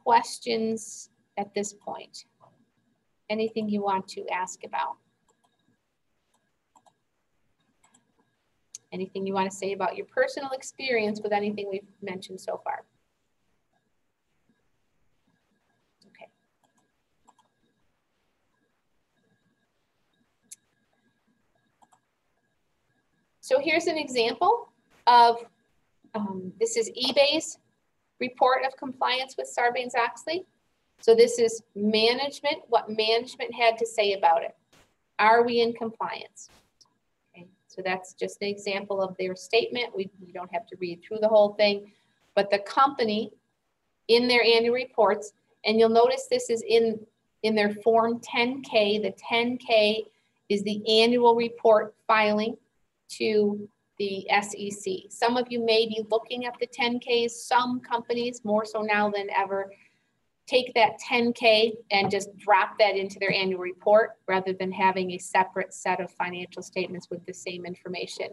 A: questions at this point? Anything you want to ask about? Anything you want to say about your personal experience with anything we've mentioned so far? Okay. So here's an example of, this is eBay's report of compliance with Sarbanes-Oxley. So this is management, what management had to say about it. Are we in compliance? Okay, so that's just an example of their statement. We don't have to read through the whole thing, but the company in their annual reports, and you'll notice this is in their Form 10K. The 10K is the annual report filing to the SEC. Some of you may be looking at the 10Ks. Some companies, more so now than ever, take that 10K and just drop that into their annual report rather than having a separate set of financial statements with the same information.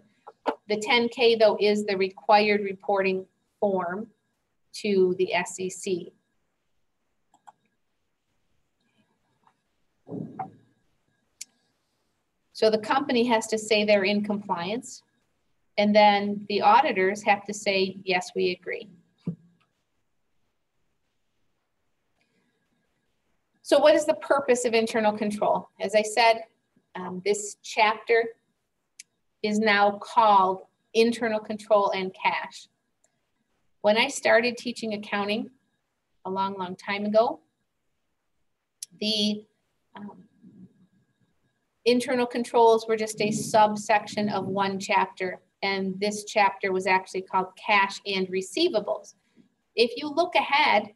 A: The 10K, though, is the required reporting form to the SEC. So the company has to say they're in compliance. And then the auditors have to say, yes, we agree. So what is the purpose of internal control? As I said, this chapter is now called Internal Control and Cash. When I started teaching accounting a long, long time ago, the internal controls were just a subsection of one chapter, and this chapter was actually called Cash and Receivables. If you look ahead,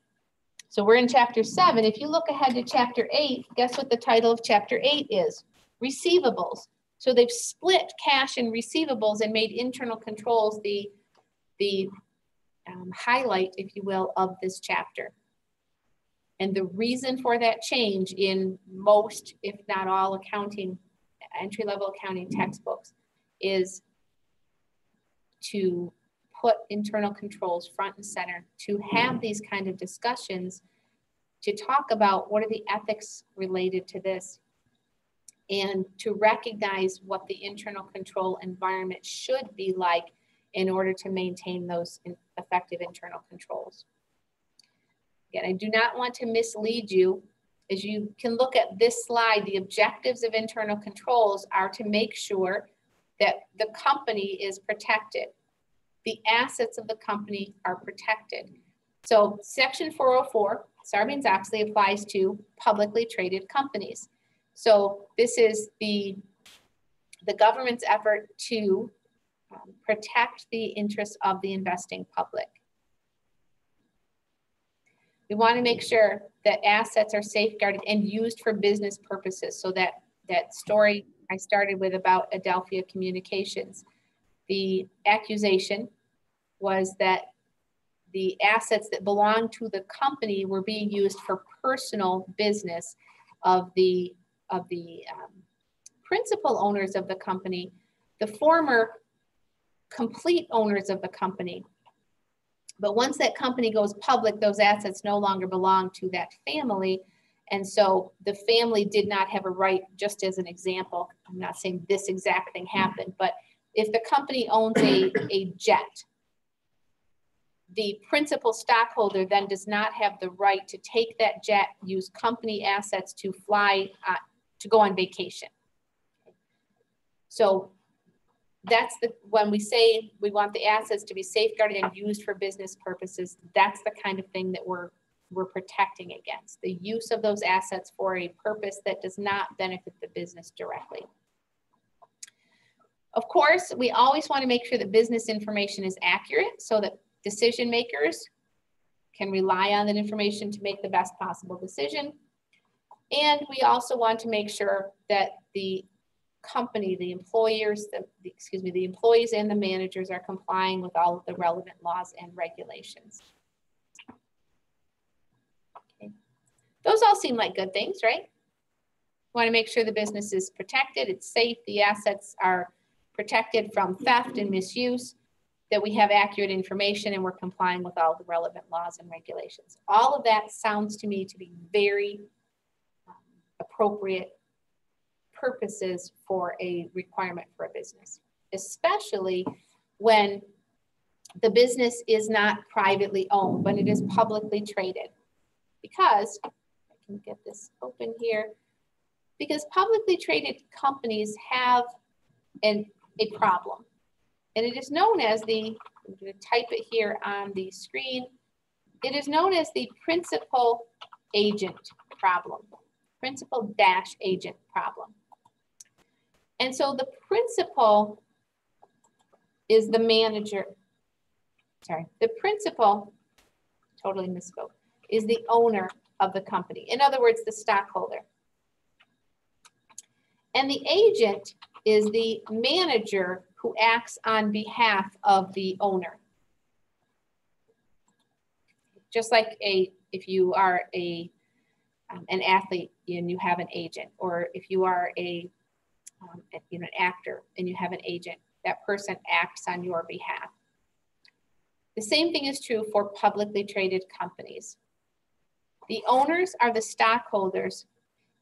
A: so we're in chapter 7, if you look ahead to chapter 8, guess what the title of chapter 8 is? Receivables. So they've split cash and receivables and made internal controls the highlight, if you will, of this chapter. And the reason for that change in most, if not all, accounting, entry-level accounting textbooks is to put internal controls front and center, to have these kind of discussions, to talk about what are the ethics related to this, and to recognize what the internal control environment should be like in order to maintain those effective internal controls. Again, I do not want to mislead you. As you can look at this slide, the objectives of internal controls are to make sure that the company is protected. The assets of the company are protected. So Section 404, Sarbanes-Oxley, applies to publicly traded companies. So this is the government's effort to protect the interests of the investing public. We want to make sure that assets are safeguarded and used for business purposes. So that story I started with about Adelphia Communications, the accusation was that the assets that belonged to the company were being used for personal business of the principal owners of the company, the former complete owners of the company. But once that company goes public, those assets no longer belong to that family. And so the family did not have a right, just as an example, I'm not saying this exact thing happened, but if the company owns a jet, the principal stockholder then does not have the right to take that jet, use company assets to fly, to go on vacation. So that's when we say we want the assets to be safeguarded and used for business purposes, that's the kind of thing that we're protecting against, the use of those assets for a purpose that does not benefit the business directly. Of course, we always want to make sure that business information is accurate so that decision makers can rely on that information to make the best possible decision. And we also want to make sure that the company, the employers, the employees and the managers are complying with all of the relevant laws and regulations. Okay. Those all seem like good things, right? We want to make sure the business is protected, it's safe, the assets are protected from theft and misuse, that we have accurate information and we're complying with all the relevant laws and regulations. All of that sounds to me to be very appropriate purposes for a requirement for a business, especially when the business is not privately owned, when it is publicly traded. Because, I can get this open here, because publicly traded companies have a problem. And it is known as I'm going to type it here on the screen. It is known as the principal agent problem, principal-agent problem. And so the principal is the manager. Sorry, the principal, totally misspoke, is the owner of the company. In other words, the stockholder. And the agent is the manager who acts on behalf of the owner. Just like if you are an athlete and you have an agent, or if you are an actor and you have an agent, that person acts on your behalf. The same thing is true for publicly traded companies. The owners are the stockholders,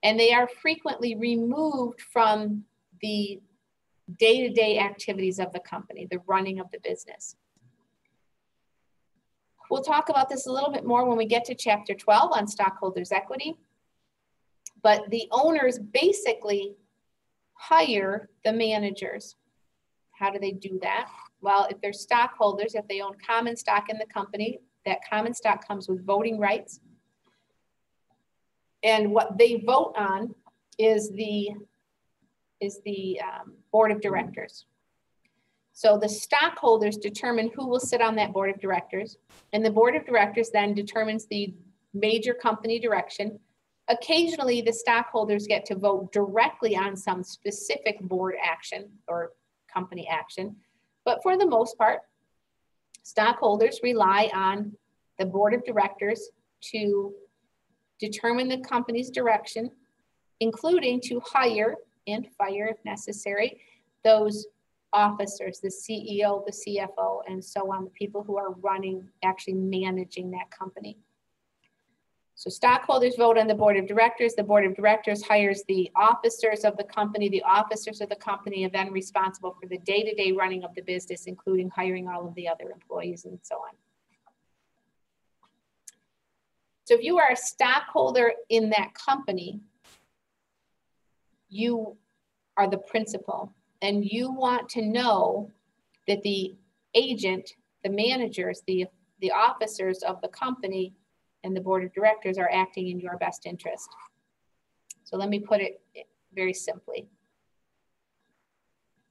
A: and they are frequently removed from the day-to-day activities of the company, the running of the business. We'll talk about this a little bit more when we get to chapter 12 on stockholders' equity. But the owners basically hire the managers. How do they do that? Well, if they're stockholders, if they own common stock in the company, that common stock comes with voting rights. And what they vote on is the board of directors. So the stockholders determine who will sit on that board of directors, and the board of directors then determines the major company direction. Occasionally, the stockholders get to vote directly on some specific board action or company action, but for the most part, stockholders rely on the board of directors to determine the company's direction, including to hire and fire if necessary those officers, the CEO, the CFO, and so on, the people who are running, actually managing that company. So stockholders vote on the board of directors. The board of directors hires the officers of the company. The officers of the company are then responsible for the day-to-day running of the business, including hiring all of the other employees and so on. So if you are a stockholder in that company, you are the principal, and you want to know that the agent, the managers, the officers of the company and the board of directors are acting in your best interest. So let me put it very simply.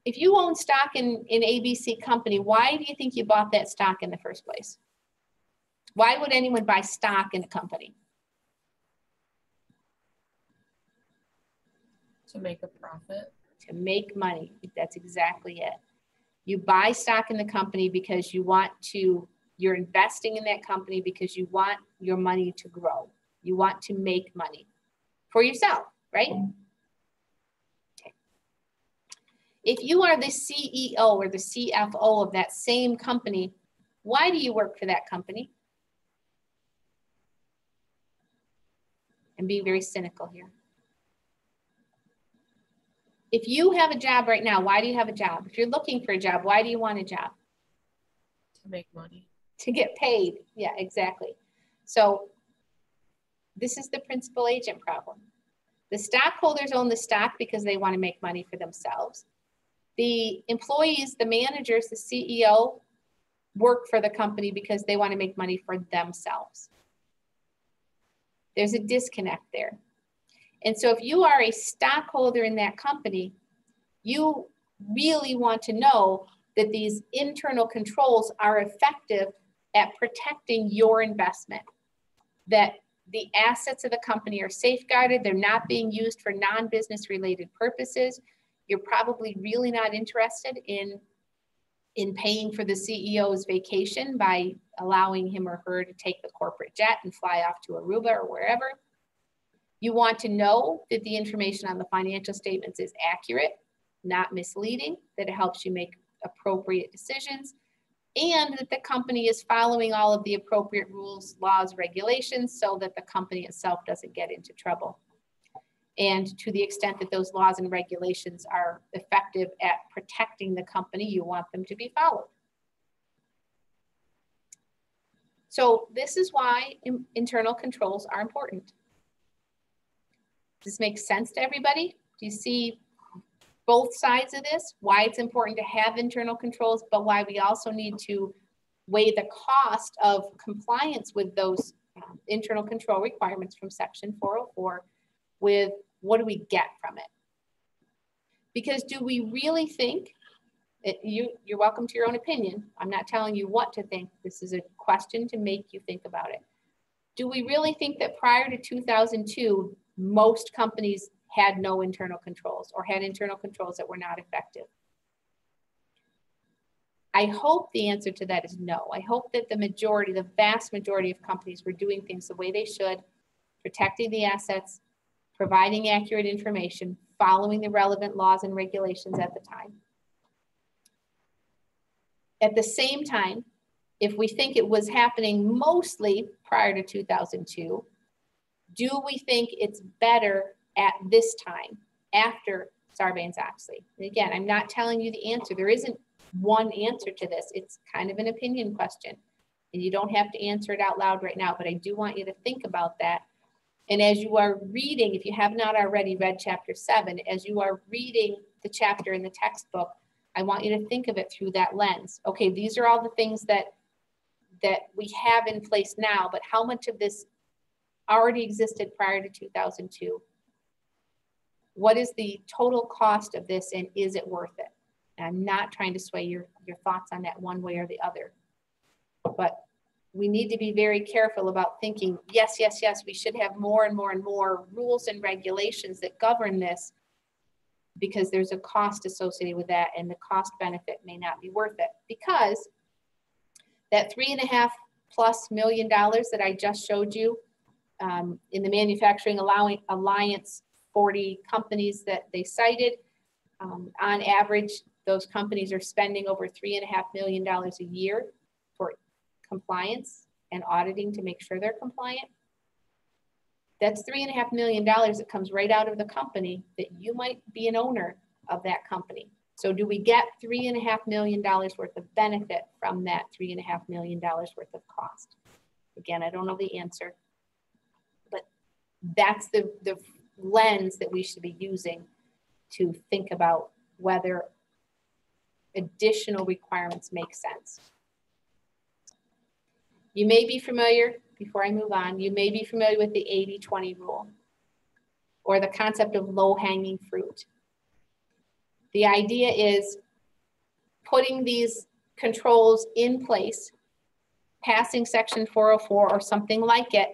A: If you own stock in ABC company, why do you think you bought that stock in the first place? Why would anyone buy stock in a company?
B: To make a profit.
A: To make money. That's exactly it. You buy stock in the company because you want to, you're investing in that company because you want your money to grow. You want to make money for yourself, right? Okay. If you are the CEO or the CFO of that same company, why do you work for that company? And being very cynical here. If you have a job right now, why do you have a job? If you're looking for a job, why do you want a job?
B: To make money.
A: To get paid. Yeah, exactly. So this is the principal agent problem. The stockholders own the stock because they want to make money for themselves. The employees, the managers, the CEO work for the company because they want to make money for themselves. There's a disconnect there. And so if you are a stockholder in that company, you really want to know that these internal controls are effective at protecting your investment, that the assets of the company are safeguarded, they're not being used for non-business related purposes. You're probably really not interested in paying for the CEO's vacation by allowing him or her to take the corporate jet and fly off to Aruba or wherever. You want to know that the information on the financial statements is accurate, not misleading, that it helps you make appropriate decisions, and that the company is following all of the appropriate rules, laws, regulations, so that the company itself doesn't get into trouble. And to the extent that those laws and regulations are effective at protecting the company, you want them to be followed. So this is why internal controls are important. Does this make sense to everybody? Do you see both sides of this? Why it's important to have internal controls, but why we also need to weigh the cost of compliance with those internal control requirements from Section 404 with what do we get from it? Because do we really think, you're welcome to your own opinion. I'm not telling you what to think. This is a question to make you think about it. Do we really think that prior to 2002, most companies had no internal controls or had internal controls that were not effective? I hope the answer to that is no. I hope that the vast majority of companies were doing things the way they should, protecting the assets, providing accurate information, following the relevant laws and regulations at the time. At the same time, if we think it was happening mostly prior to 2002, do we think it's better at this time, after Sarbanes-Oxley. Again, I'm not telling you the answer. There isn't one answer to this. It's kind of an opinion question. And you don't have to answer it out loud right now, but I do want you to think about that. And as you are reading, if you have not already read chapter 7, as you are reading the chapter in the textbook, I want you to think of it through that lens. Okay, these are all the things that we have in place now, but how much of this already existed prior to 2002? What is the total cost of this, and is it worth it? And I'm not trying to sway your thoughts on that one way or the other, but we need to be very careful about thinking, yes, yes, yes, we should have more and more and more rules and regulations that govern this, because there's a cost associated with that, and the cost benefit may not be worth it, because that $3.5+ million that I just showed you in the Manufacturing Alliance 40 companies that they cited, on average, those companies are spending over $3.5 million a year for compliance and auditing to make sure they're compliant. That's $3.5 million that comes right out of the company that you might be an owner of that company. So do we get $3.5 million worth of benefit from that $3.5 million worth of cost? Again, I don't know the answer, but that's the lens that we should be using to think about whether additional requirements make sense. You may be familiar, before I move on, you may be familiar with the 80-20 rule, or the concept of low-hanging fruit. The idea is putting these controls in place, passing Section 404 or something like it,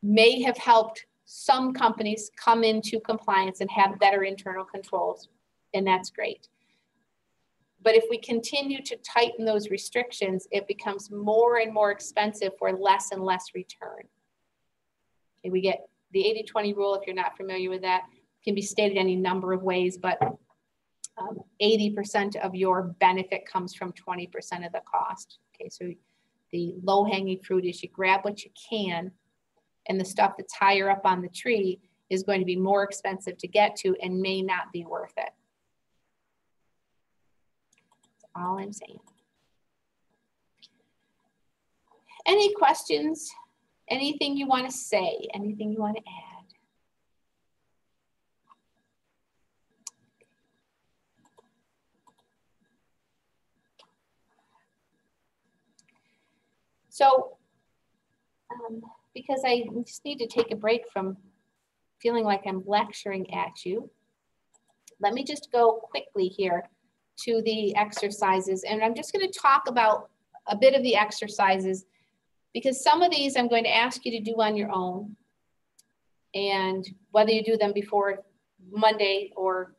A: may have helped some companies come into compliance and have better internal controls, and that's great. But if we continue to tighten those restrictions, it becomes more and more expensive for less and less return. Okay, we get the 80-20 rule, if you're not familiar with that, can be stated any number of ways, but 80% of your benefit comes from 20% of the cost. Okay, so the low-hanging fruit is you grab what you can, and the stuff that's higher up on the tree is going to be more expensive to get to and may not be worth it. That's all I'm saying. Any questions? Anything you want to say? Anything you want to add? So, because I just need to take a break from feeling like I'm lecturing at you, let me just go quickly here to the exercises. And I'm just going to talk about a bit of the exercises, because some of these I'm going to ask you to do on your own. And whether you do them before Monday or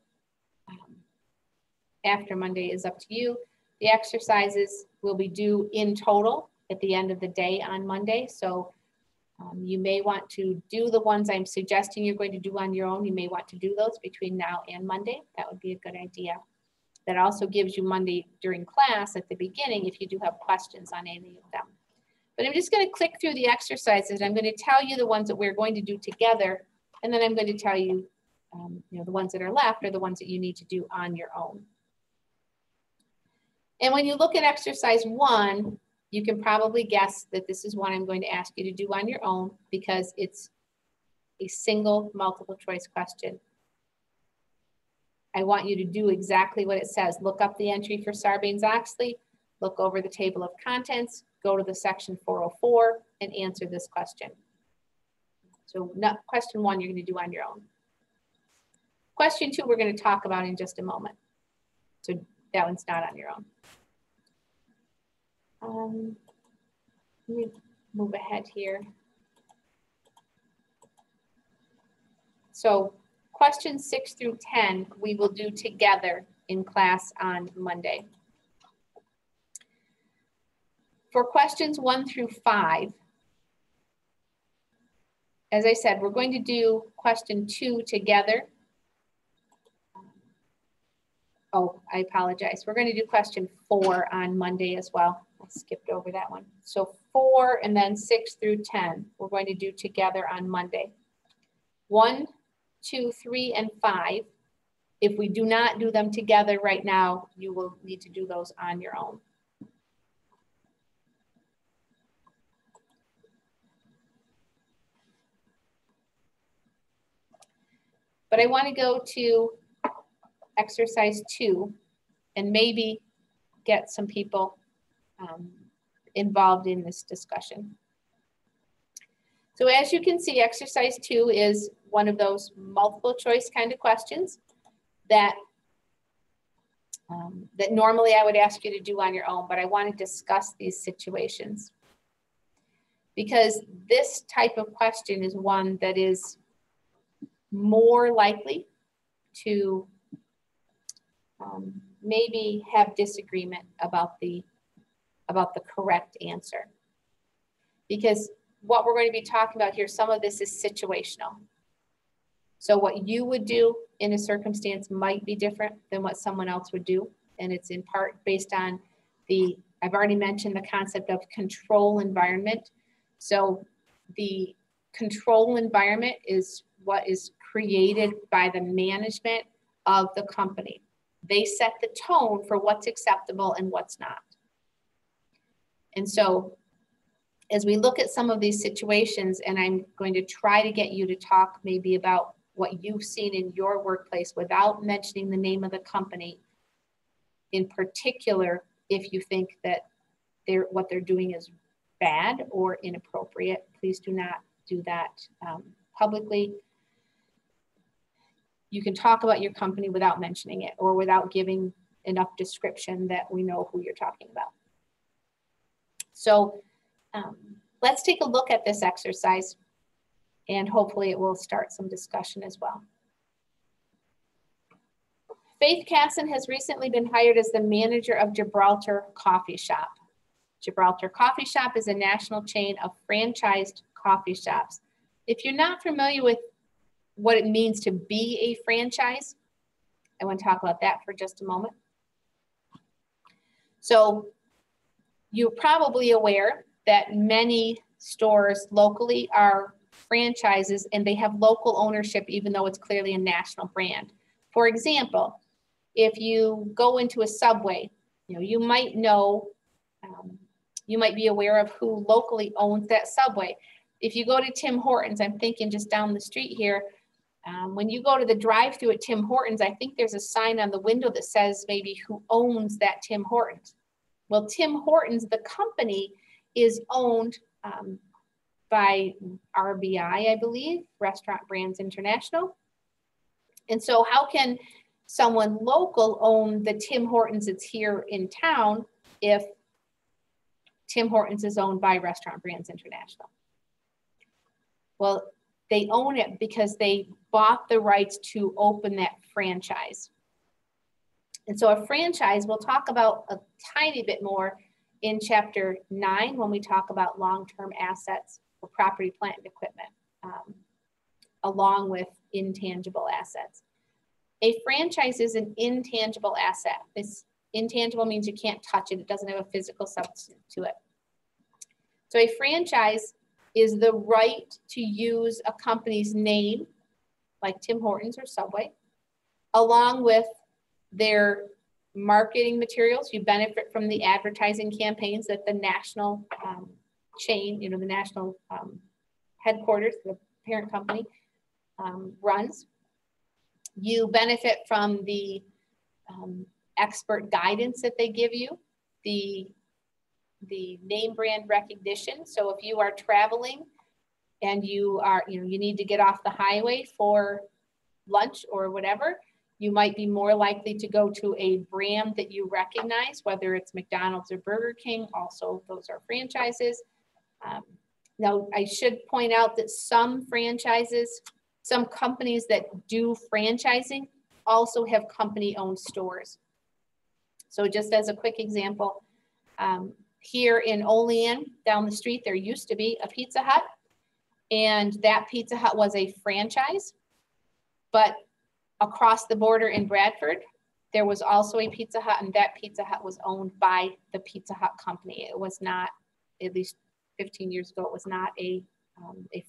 A: after Monday is up to you. The exercises will be due in total at the end of the day on Monday. So you may want to do the ones I'm suggesting you're going to do on your own. You may want to do those between now and Monday. That would be a good idea. That also gives you Monday during class at the beginning if you do have questions on any of them. But I'm just going to click through the exercises. I'm going to tell you the ones that we're going to do together, and then I'm going to tell you, the ones that are left are the ones that you need to do on your own. And when you look at exercise 1, you can probably guess that this is one I'm going to ask you to do on your own, because it's a single multiple choice question. I want you to do exactly what it says. Look up the entry for Sarbanes-Oxley, look over the table of contents, go to the section 404 and answer this question. So question 1 you're going to do on your own. Question 2 we're going to talk about in just a moment. So that one's not on your own. Let me move ahead here. So questions 6 through 10 we will do together in class on Monday. For questions 1 through 5, as I said, we're going to do question 2 together. Oh, I apologize. We're going to do question 4 on Monday as well. I skipped over that one. So 4 and then 6 through 10, we're going to do together on Monday. 1, 2, 3, and 5 If we do not do them together right now, you will need to do those on your own. But I want to go to exercise 2 and maybe get some people involved in this discussion. So as you can see, exercise 2 is one of those multiple choice kind of questions that, that normally I would ask you to do on your own, but I want to discuss these situations. Because this type of question is one that is more likely to maybe have disagreement about the correct answer. Because what we're going to be talking about here, some of this is situational. So what you would do in a circumstance might be different than what someone else would do. And it's in part based on I've already mentioned the concept of control environment. So the control environment is what is created by the management of the company. They set the tone for what's acceptable and what's not. And so as we look at some of these situations, and I'm going to try to get you to talk maybe about what you've seen in your workplace without mentioning the name of the company, in particular, if you think that what they're doing is bad or inappropriate, please do not do that publicly. You can talk about your company without mentioning it or without giving enough description that we know who you're talking about. So let's take a look at this exercise, and hopefully it will start some discussion as well. Faith Casson has recently been hired as the manager of Gibraltar Coffee Shop. Gibraltar Coffee Shop is a national chain of franchised coffee shops. If you're not familiar with what it means to be a franchise, I want to talk about that for just a moment. So you're probably aware that many stores locally are franchises and they have local ownership, even though it's clearly a national brand. For example, if you go into a Subway, you might be aware of who locally owns that Subway. If you go to Tim Hortons, I'm thinking just down the street here, when you go to the drive-thru at Tim Hortons, I think there's a sign on the window that says maybe who owns that Tim Hortons. Well, Tim Hortons, the company, is owned by RBI, I believe, Restaurant Brands International. And so how can someone local own the Tim Hortons that's here in town if Tim Hortons is owned by Restaurant Brands International? Well, they own it because they bought the rights to open that franchise. And so a franchise, we'll talk about a tiny bit more in chapter 9 when we talk about long-term assets for property, plant, and equipment, along with intangible assets. A franchise is an intangible asset. This intangible means you can't touch it. It doesn't have a physical substance to it. So a franchise is the right to use a company's name, like Tim Hortons or Subway, along with their marketing materials. You benefit from the advertising campaigns that the national chain, the national headquarters, the parent company, runs. You benefit from the expert guidance that they give you, the name brand recognition. So if you are traveling and you need to get off the highway for lunch or whatever, you might be more likely to go to a brand that you recognize, whether it's McDonald's or Burger King. Also, those are franchises. Now, I should point out that some franchises, some companies that do franchising also have company-owned stores. So just as a quick example, here in Olean, down the street, there used to be a Pizza Hut, and that Pizza Hut was a franchise. But across the border in Bradford, there was also a Pizza Hut, and that Pizza Hut was owned by the Pizza Hut company. It was not, at least 15 years ago, it was not a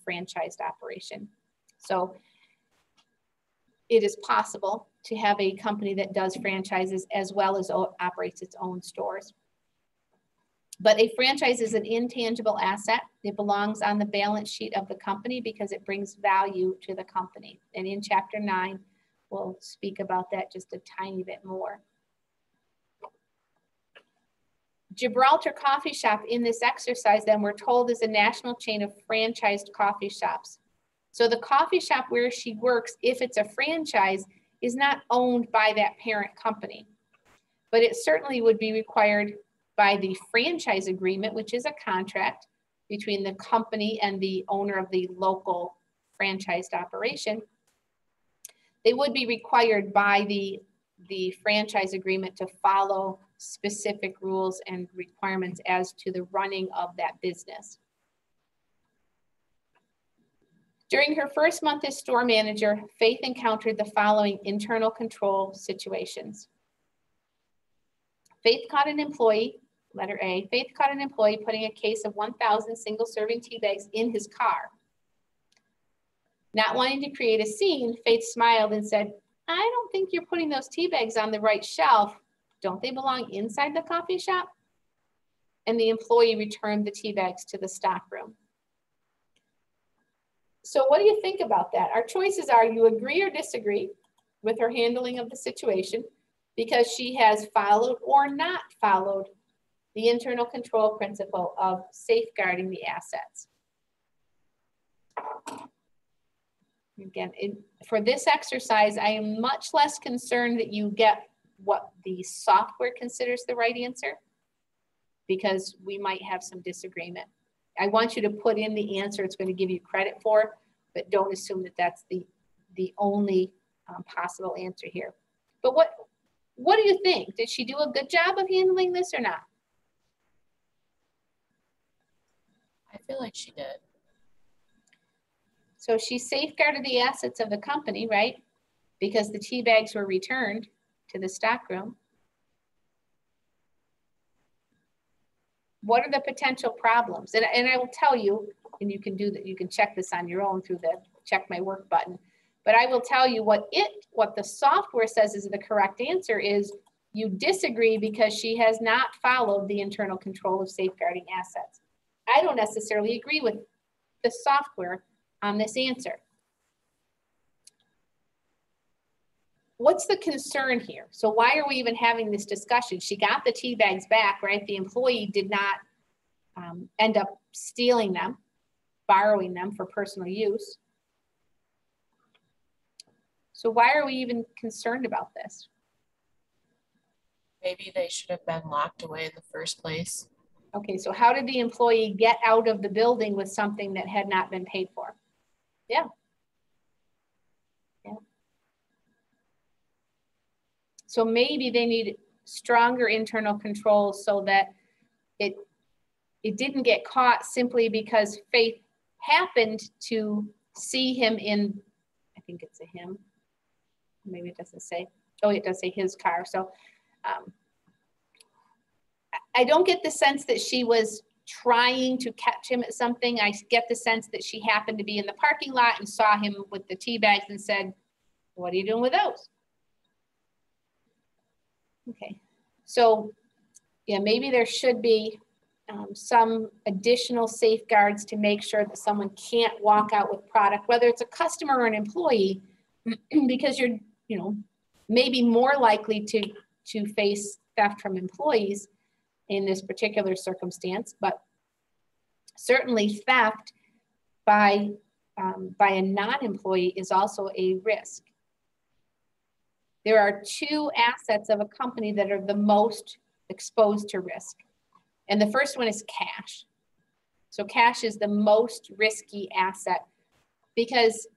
A: franchised operation. So it is possible to have a company that does franchises as well as operates its own stores. But a franchise is an intangible asset. It belongs on the balance sheet of the company because it brings value to the company. And in Chapter 9, we'll speak about that just a tiny bit more. Gibraltar Coffee Shop in this exercise, then, we're told, is a national chain of franchised coffee shops. So the coffee shop where she works, if it's a franchise, is not owned by that parent company. But it certainly would be required by the franchise agreement, which is a contract between the company and the owner of the local franchised operation. They would be required by the franchise agreement to follow specific rules and requirements as to the running of that business. During her first month as store manager, Faith encountered the following internal control situations. Faith caught an employee, letter A, Faith caught an employee putting a case of 1,000 single-serving tea bags in his car. Not wanting to create a scene, Faith smiled and said, I don't think you're putting those tea bags on the right shelf. Don't they belong inside the coffee shop? And the employee returned the tea bags to the stockroom. So what do you think about that? Our choices are you agree or disagree with her handling of the situation because she has followed or not followed the internal control principle of safeguarding the assets. Again, for this exercise, I am much less concerned that you get what the software considers the right answer because we might have some disagreement. I want you to put in the answer it's going to give you credit for, but don't assume that that's the only possible answer here. But what do you think? Did she do a good job of handling this or not?
B: I feel like she did.
A: So she safeguarded the assets of the company, right? Because the tea bags were returned to the stockroom. What are the potential problems? And I will tell you, and you can do that, you can check this on your own through the check my work button. But I will tell you what the software says is the correct answer is you disagree because she has not followed the internal control of safeguarding assets. I don't necessarily agree with the software on this answer. What's the concern here? So why are we even having this discussion? She got the tea bags back, right? The employee did not end up stealing them, borrowing them for personal use. So why are we even concerned about this?
B: Maybe they should have been locked away in the first place.
A: Okay, so how did the employee get out of the building with something that had not been paid for? Yeah. Yeah. So maybe they need stronger internal controls so that it didn't get caught simply because Faith happened to see him in, I think it's a him. Maybe it doesn't say, oh, it does say his car. So I don't get the sense that she was trying to catch him at something. I get the sense that she happened to be in the parking lot and saw him with the tea bags and said, what are you doing with those? Okay, so yeah, maybe there should be some additional safeguards to make sure that someone can't walk out with product, whether it's a customer or an employee, because you're, maybe more likely to face theft from employees in this particular circumstance, but certainly theft by a non-employee is also a risk. There are two assets of a company that are the most exposed to risk. And the first one is cash. So cash is the most risky asset because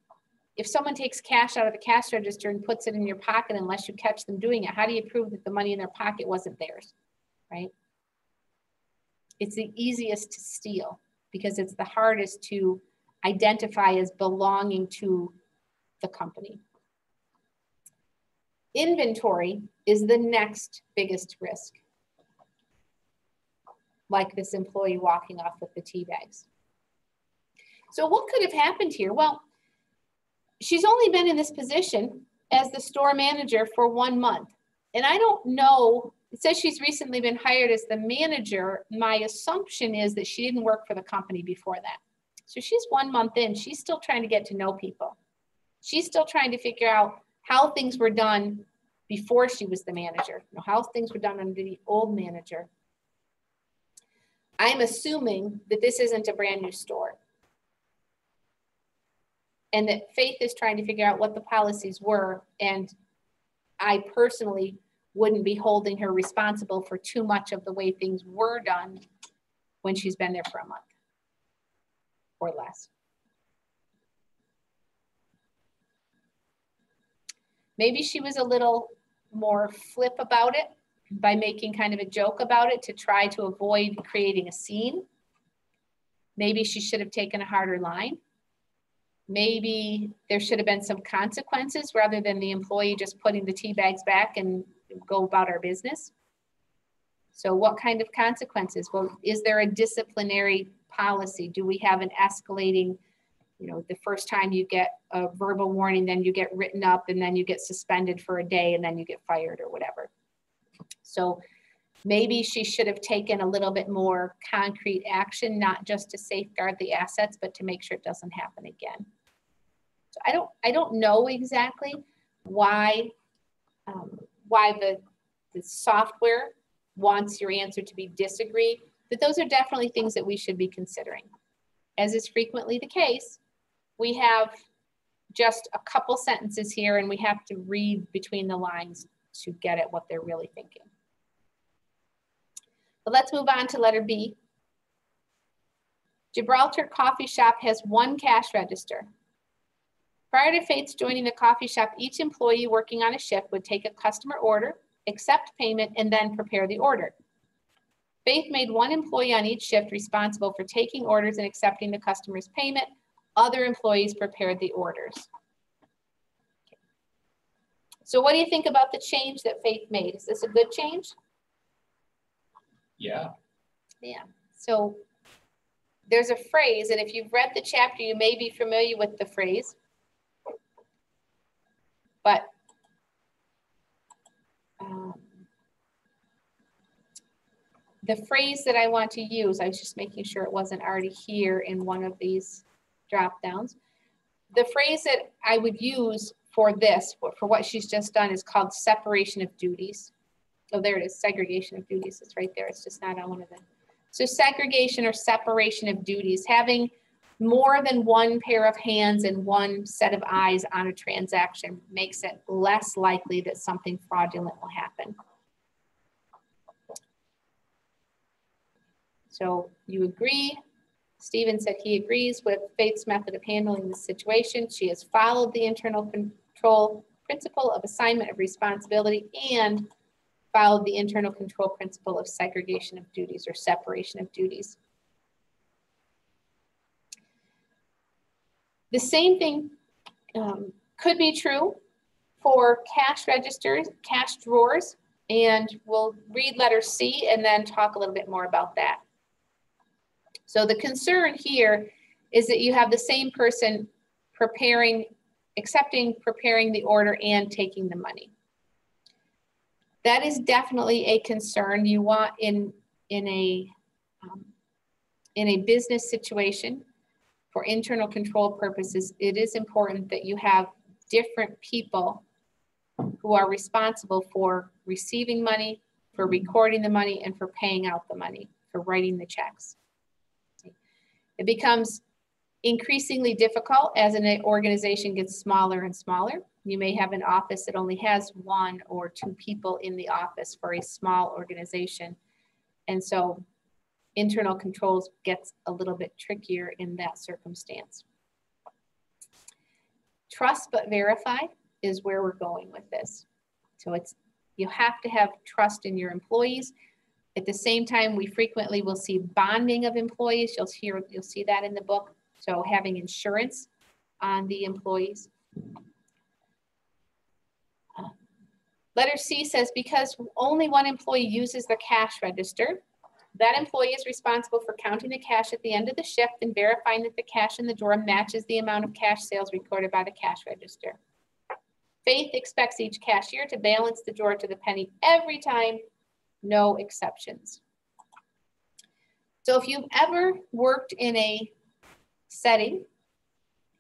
A: if someone takes cash out of the cash register and puts it in your pocket, unless you catch them doing it, how do you prove that the money in their pocket wasn't theirs, right? It's the easiest to steal because it's the hardest to identify as belonging to the company. Inventory is the next biggest risk, like this employee walking off with the tea bags. So what could have happened here? Well, she's only been in this position as the store manager for 1 month. And I don't know, it says she's recently been hired as the manager. My assumption is that she didn't work for the company before that. So she's 1 month in, she's still trying to get to know people. She's still trying to figure out how things were done before she was the manager, how things were done under the old manager. I'm assuming that this isn't a brand new store, and that Faith is trying to figure out what the policies were. And I personally wouldn't be holding her responsible for too much of the way things were done when she's been there for a month or less. Maybe she was a little more flip about it by making kind of a joke about it to try to avoid creating a scene. Maybe she should have taken a harder line. Maybe there should have been some consequences rather than the employee just putting the tea bags back and go about our business. So what kind of consequences? Well, is there a disciplinary policy? Do we have an escalating, the first time you get a verbal warning, then you get written up, and then you get suspended for a day, and then you get fired or whatever. So maybe she should have taken a little bit more concrete action, not just to safeguard the assets, but to make sure it doesn't happen again. So I don't know exactly why the software wants your answer to be disagree, but those are definitely things that we should be considering. As is frequently the case, we have just a couple sentences here, and we have to read between the lines to get at what they're really thinking. But let's move on to letter B. Gibraltar Coffee Shop has 1 cash register. Prior to Faith's joining the coffee shop, each employee working on a shift would take a customer order, accept payment, and then prepare the order. Faith made 1 employee on each shift responsible for taking orders and accepting the customer's payment. Other employees prepared the orders. Okay. So what do you think about the change that Faith made? Is this a good change?
C: Yeah.
A: Yeah. So there's a phrase, and if you've read the chapter, you may be familiar with the phrase. But the phrase that I want to use, I was just making sure it wasn't already here in one of these drop downs. The phrase that I would use for this, for what she's just done, is called separation of duties. Oh, there it is, segregation of duties. It's right there. It's just not on one of them. So segregation or separation of duties, having more than 1 pair of hands and 1 set of eyes on a transaction makes it less likely that something fraudulent will happen. So you agree. Stephen said he agrees with Faith's method of handling the situation. She has followed the internal control principle of assignment of responsibility and followed the internal control principle of segregation of duties or separation of duties. The same thing could be true for cash registers, cash drawers, and we'll read letter C and then talk a little bit more about that. So the concern here is that you have the same person accepting, preparing the order and taking the money. That is definitely a concern. You want in a business situation, for internal control purposes, it is important that you have different people who are responsible for receiving money, for recording the money, and for paying out the money, for writing the checks. It becomes increasingly difficult as an organization gets smaller and smaller. You may have an office that only has 1 or 2 people in the office for a small organization. And so internal controls gets a little bit trickier in that circumstance. Trust but verify is where we're going with this. So you have to have trust in your employees. At the same time, we frequently will see bonding of employees. You'll see that in the book. So having insurance on the employees. Letter C says, because only 1 employee uses the cash register, that employee is responsible for counting the cash at the end of the shift and verifying that the cash in the drawer matches the amount of cash sales recorded by the cash register. Faith expects each cashier to balance the drawer to the penny every time, no exceptions. So if you've ever worked in a setting,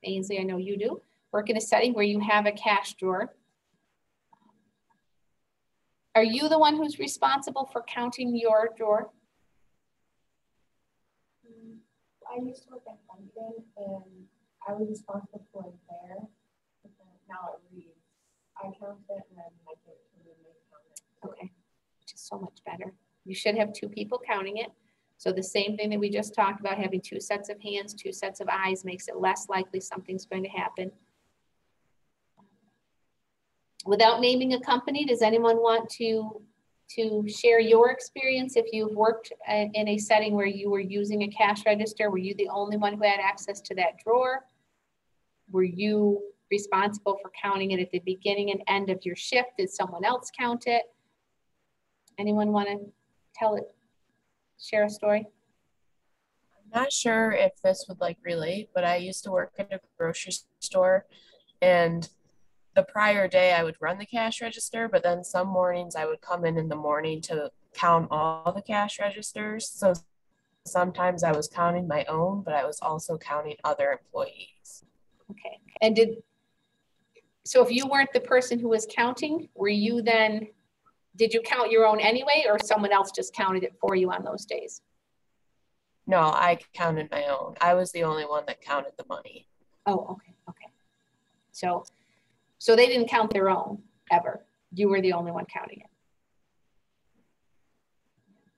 A: Ainsley, I know you do, work in a setting where you have a cash drawer, are you the one who's responsible for counting your drawer?
C: I used to work at Dunkin' and I was responsible for it there. But then now it reads. I count it and then I get it and then they count it.
A: Okay, which is so much better. You should have two people counting it. So the same thing that we just talked about, having two sets of hands, two sets of eyes makes it less likely something's going to happen. Without naming a company, does anyone want to share your experience if you've worked in a setting where you were using a cash register? Were you the only one who had access to that drawer? Were you responsible for counting it at the beginning and end of your shift? Did someone else count it? Anyone want to tell it, share a story?
B: I'm not sure if this would like relate, but I used to work at a grocery store, and the prior day I would run the cash register, but then some mornings I would come in the morning to count all the cash registers. So sometimes I was counting my own, but I was also counting other employees.
A: Okay. And so if you weren't the person who was counting, were you then, did you count your own anyway, or someone else just counted it for you on those days?
B: No, I counted my own. I was the only one that counted the money.
A: Oh, okay, okay. So they didn't count their own ever. You were the only one counting it.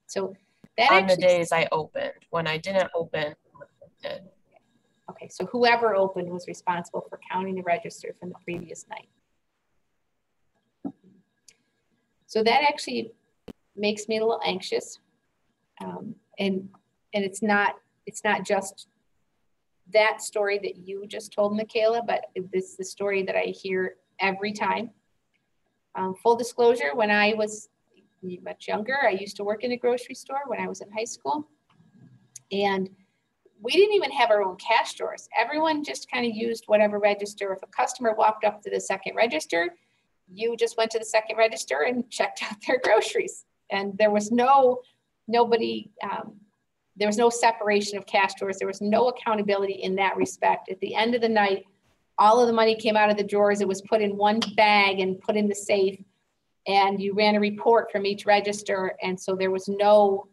A: So that
B: on the days I opened. When I didn't open, I did.
A: Okay, so whoever opened was responsible for counting the register from the previous night. So that actually makes me a little anxious. And it's not just that story that you just told, Michaela, but this is the story that I hear every time. Full disclosure, when I was much younger, I used to work in a grocery store when I was in high school. And we didn't even have our own cash drawers. Everyone just kind of used whatever register. If a customer walked up to the second register, you just went to the second register and checked out their groceries. And there was no separation of cash drawers. There was no accountability in that respect. At the end of the night, all of the money came out of the drawers. It was put in one bag and put in the safe. And you ran a report from each register. And so there was no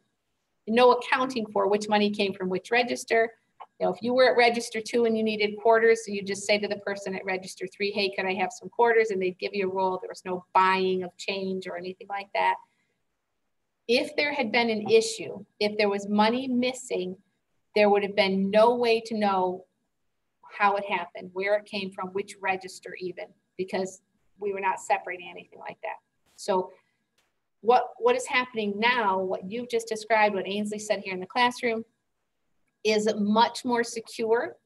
A: accounting for which money came from which register. You know, if you were at register 2 and you needed quarters, so you just say to the person at register 3, hey, can I have some quarters? And they'd give you a roll. There was no buying of change or anything like that. If there had been an issue, if there was money missing, there would have been no way to know how it happened, where it came from, which register even, because we were not separating anything like that. So what is happening now, what you've just described, what Ainsley said here in the classroom, is much more secure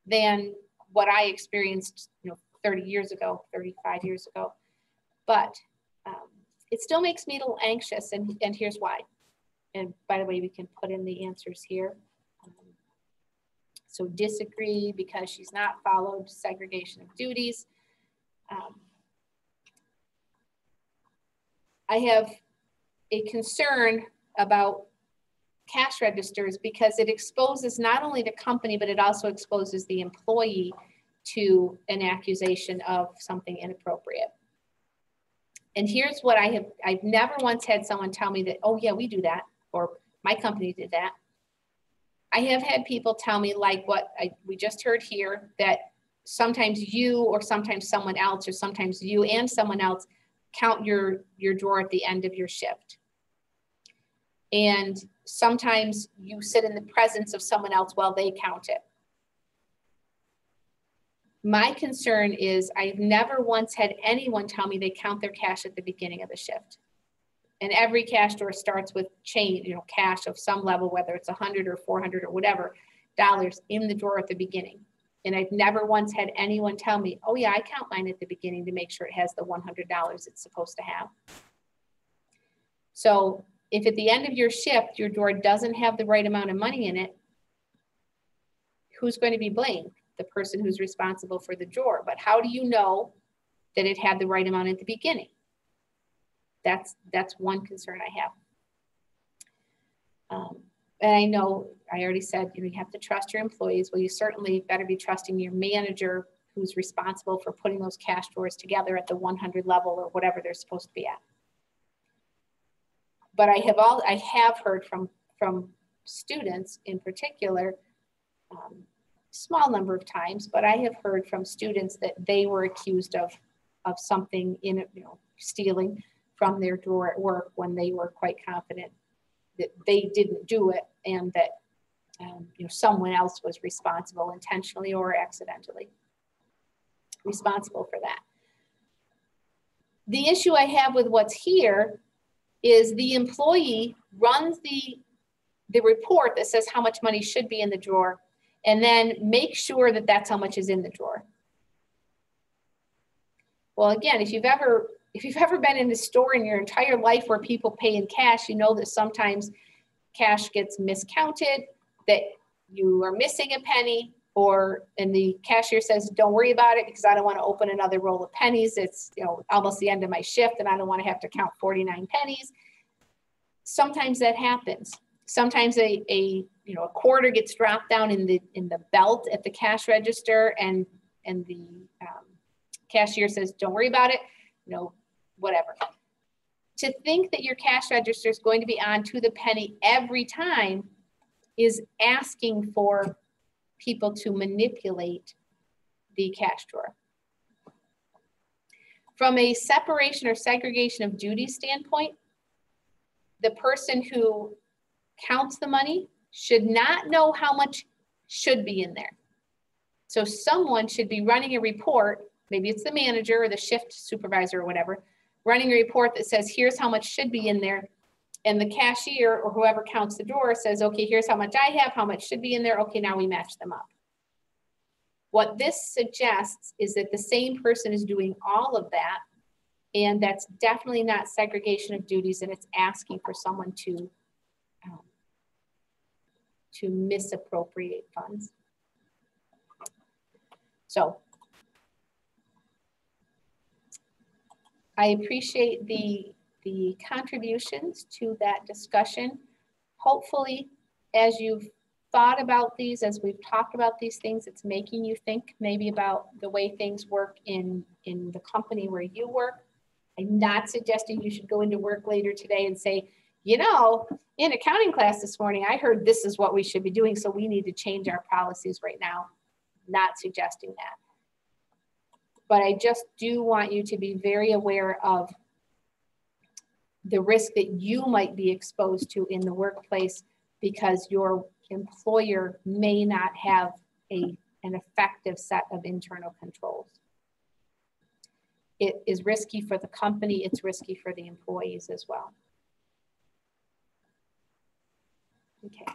A: than what I experienced, 30 years ago, 35 years ago. But it still makes me a little anxious, and here's why. And by the way, we can put in the answers here. So disagree because she's not followed segregation of duties. I have a concern about cash registers because it exposes not only the company, but it also exposes the employee to an accusation of something inappropriate. And here's what I've never once had someone tell me that, oh yeah, we do that, or my company did that. I have had people tell me, like what we just heard here, that sometimes you or sometimes someone else, or sometimes you and someone else count your drawer at the end of your shift. And sometimes you sit in the presence of someone else while they count it. My concern is I've never once had anyone tell me they count their cash at the beginning of the shift. And every cash drawer starts with change, cash of some level, whether it's 100 or 400 or whatever dollars in the drawer at the beginning. And I've never once had anyone tell me, oh yeah, I count mine at the beginning to make sure it has the $100 it's supposed to have. So if at the end of your shift, your drawer doesn't have the right amount of money in it, who's going to be blamed? The person who's responsible for the drawer. But how do you know that it had the right amount at the beginning. That's one concern I have. And I know I already said, you have to trust your employees. Well, you certainly better be trusting your manager who's responsible for putting those cash drawers together at the 100 level or whatever they're supposed to be at. But I have heard from students in particular, small number of times, but I have heard from students that they were accused of something in it, stealing from their drawer at work when they were quite confident that they didn't do it, and that someone else was responsible, intentionally or accidentally responsible for that. The issue I have with what's here is the employee runs the report that says how much money should be in the drawer, and then make sure that that's how much is in the drawer. Well, again, if you've ever been in a store in your entire life where people pay in cash, you know that sometimes cash gets miscounted, that you are missing a penny, and the cashier says, don't worry about it because I don't want to open another roll of pennies. It's almost the end of my shift and I don't want to have to count 49 pennies. Sometimes that happens. Sometimes a quarter gets dropped down in the belt at the cash register, and the cashier says, don't worry about it, whatever. To think that your cash register is going to be on to the penny every time is asking for people to manipulate the cash drawer. From a separation or segregation of duties standpoint, the person who counts the money should not know how much should be in there. So someone should be running a report, maybe it's the manager or the shift supervisor or whatever, running a report that says, here's how much should be in there. And the cashier or whoever counts the drawer says, okay, here's how much I have, how much should be in there. Okay, now we match them up. What this suggests is that the same person is doing all of that, and that's definitely not segregation of duties, and it's asking for someone to misappropriate funds. So I appreciate the contributions to that discussion. Hopefully, as you've thought about these, as we've talked about these things, it's making you think maybe about the way things work in the company where you work. I'm not suggesting you should go into work later today and say, in accounting class this morning, I heard this is what we should be doing, so we need to change our policies right now. Not suggesting that. But I just do want you to be very aware of the risk that you might be exposed to in the workplace because your employer may not have an effective set of internal controls. It is risky for the company, it's risky for the employees as well. Okay.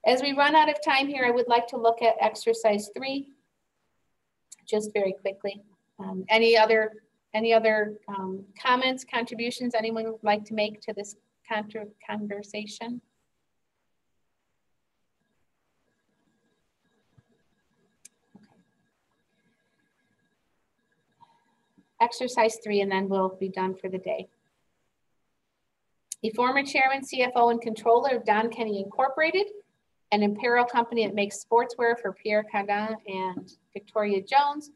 A: As we run out of time here, I would like to look at exercise 3, just very quickly. Any other comments, contributions anyone would like to make to this conversation? Okay. Exercise 3, and then we'll be done for the day. A former chairman, CFO, and controller of Don Kenny Incorporated, an apparel company that makes sportswear for Pierre Cardin and Victoria Jones,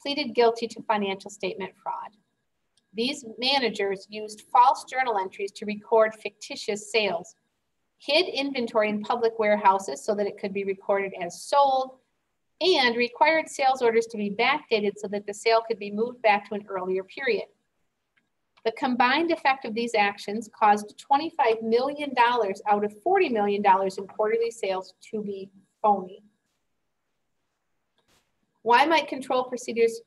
A: pleaded guilty to financial statement fraud. These managers used false journal entries to record fictitious sales, hid inventory in public warehouses so that it could be recorded as sold, and required sales orders to be backdated so that the sale could be moved back to an earlier period. The combined effect of these actions caused $25 million out of $40 million in quarterly sales to be phony. Why might control procedures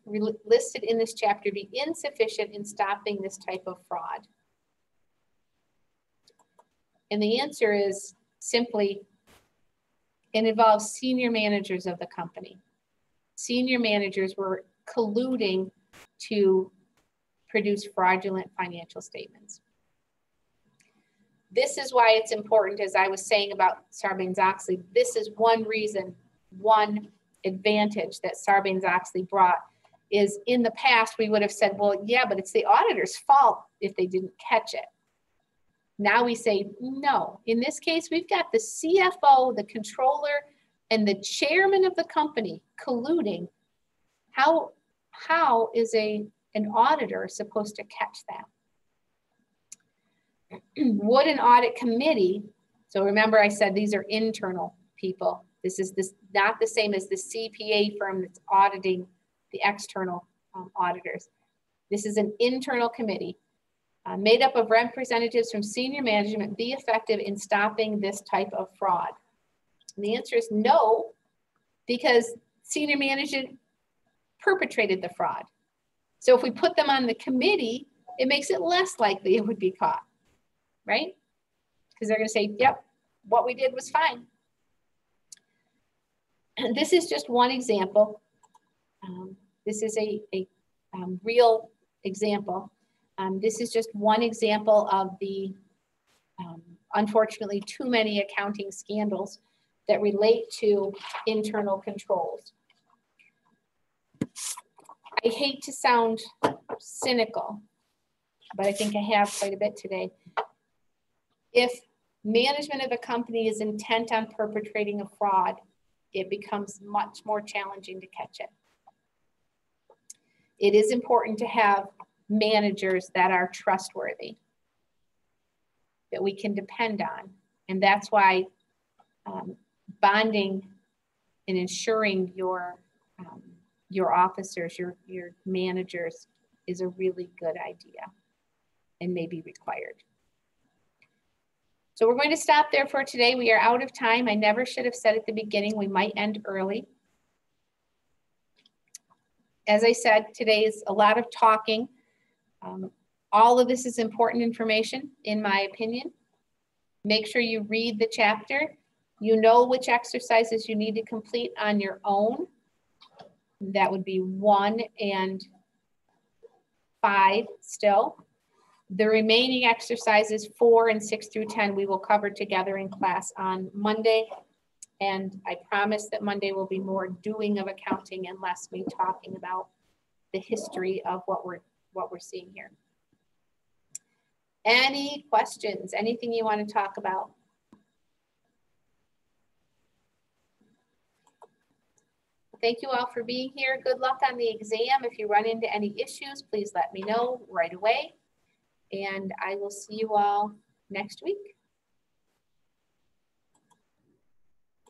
A: listed in this chapter be insufficient in stopping this type of fraud? And the answer is simply, it involves senior managers of the company. Senior managers were colluding to produce fraudulent financial statements. This is why it's important, as I was saying about Sarbanes-Oxley, this is one reason, one advantage that Sarbanes-Oxley brought is in the past, we would have said, well, yeah, but it's the auditor's fault if they didn't catch it. Now we say, no, in this case, we've got the CFO, the controller, and the chairman of the company colluding. How is an auditor supposed to catch that? Would an audit committee, so remember I said these are internal people. This is not the same as the CPA firm that's auditing the external auditors. This is an internal committee made up of representatives from senior management be effective in stopping this type of fraud? And the answer is no, because senior management perpetrated the fraud. So if we put them on the committee, it makes it less likely it would be caught, right? Because they're going to say, yep, what we did was fine. And this is just one example. This is a real example. This is just one example of the, unfortunately, too many accounting scandals that relate to internal controls. I hate to sound cynical, but I think I have quite a bit today. If management of a company is intent on perpetrating a fraud, it becomes much more challenging to catch it. It is important to have managers that are trustworthy, that we can depend on. And that's why bonding and ensuring your officers, your managers is a really good idea and may be required. So we're going to stop there for today. We are out of time. I never should have said at the beginning, we might end early. As I said, today is a lot of talking. All of this is important information, in my opinion. Make sure you read the chapter. You know which exercises you need to complete on your own. That would be 1 and 5 still. The remaining exercises 4 and 6 through 10 we will cover together in class on Monday. And I promise that Monday will be more doing of accounting and less me talking about the history of what we're seeing here. Any questions? Anything you want to talk about? Thank you all for being here. Good luck on the exam. If you run into any issues, please let me know right away. And I will see you all next week.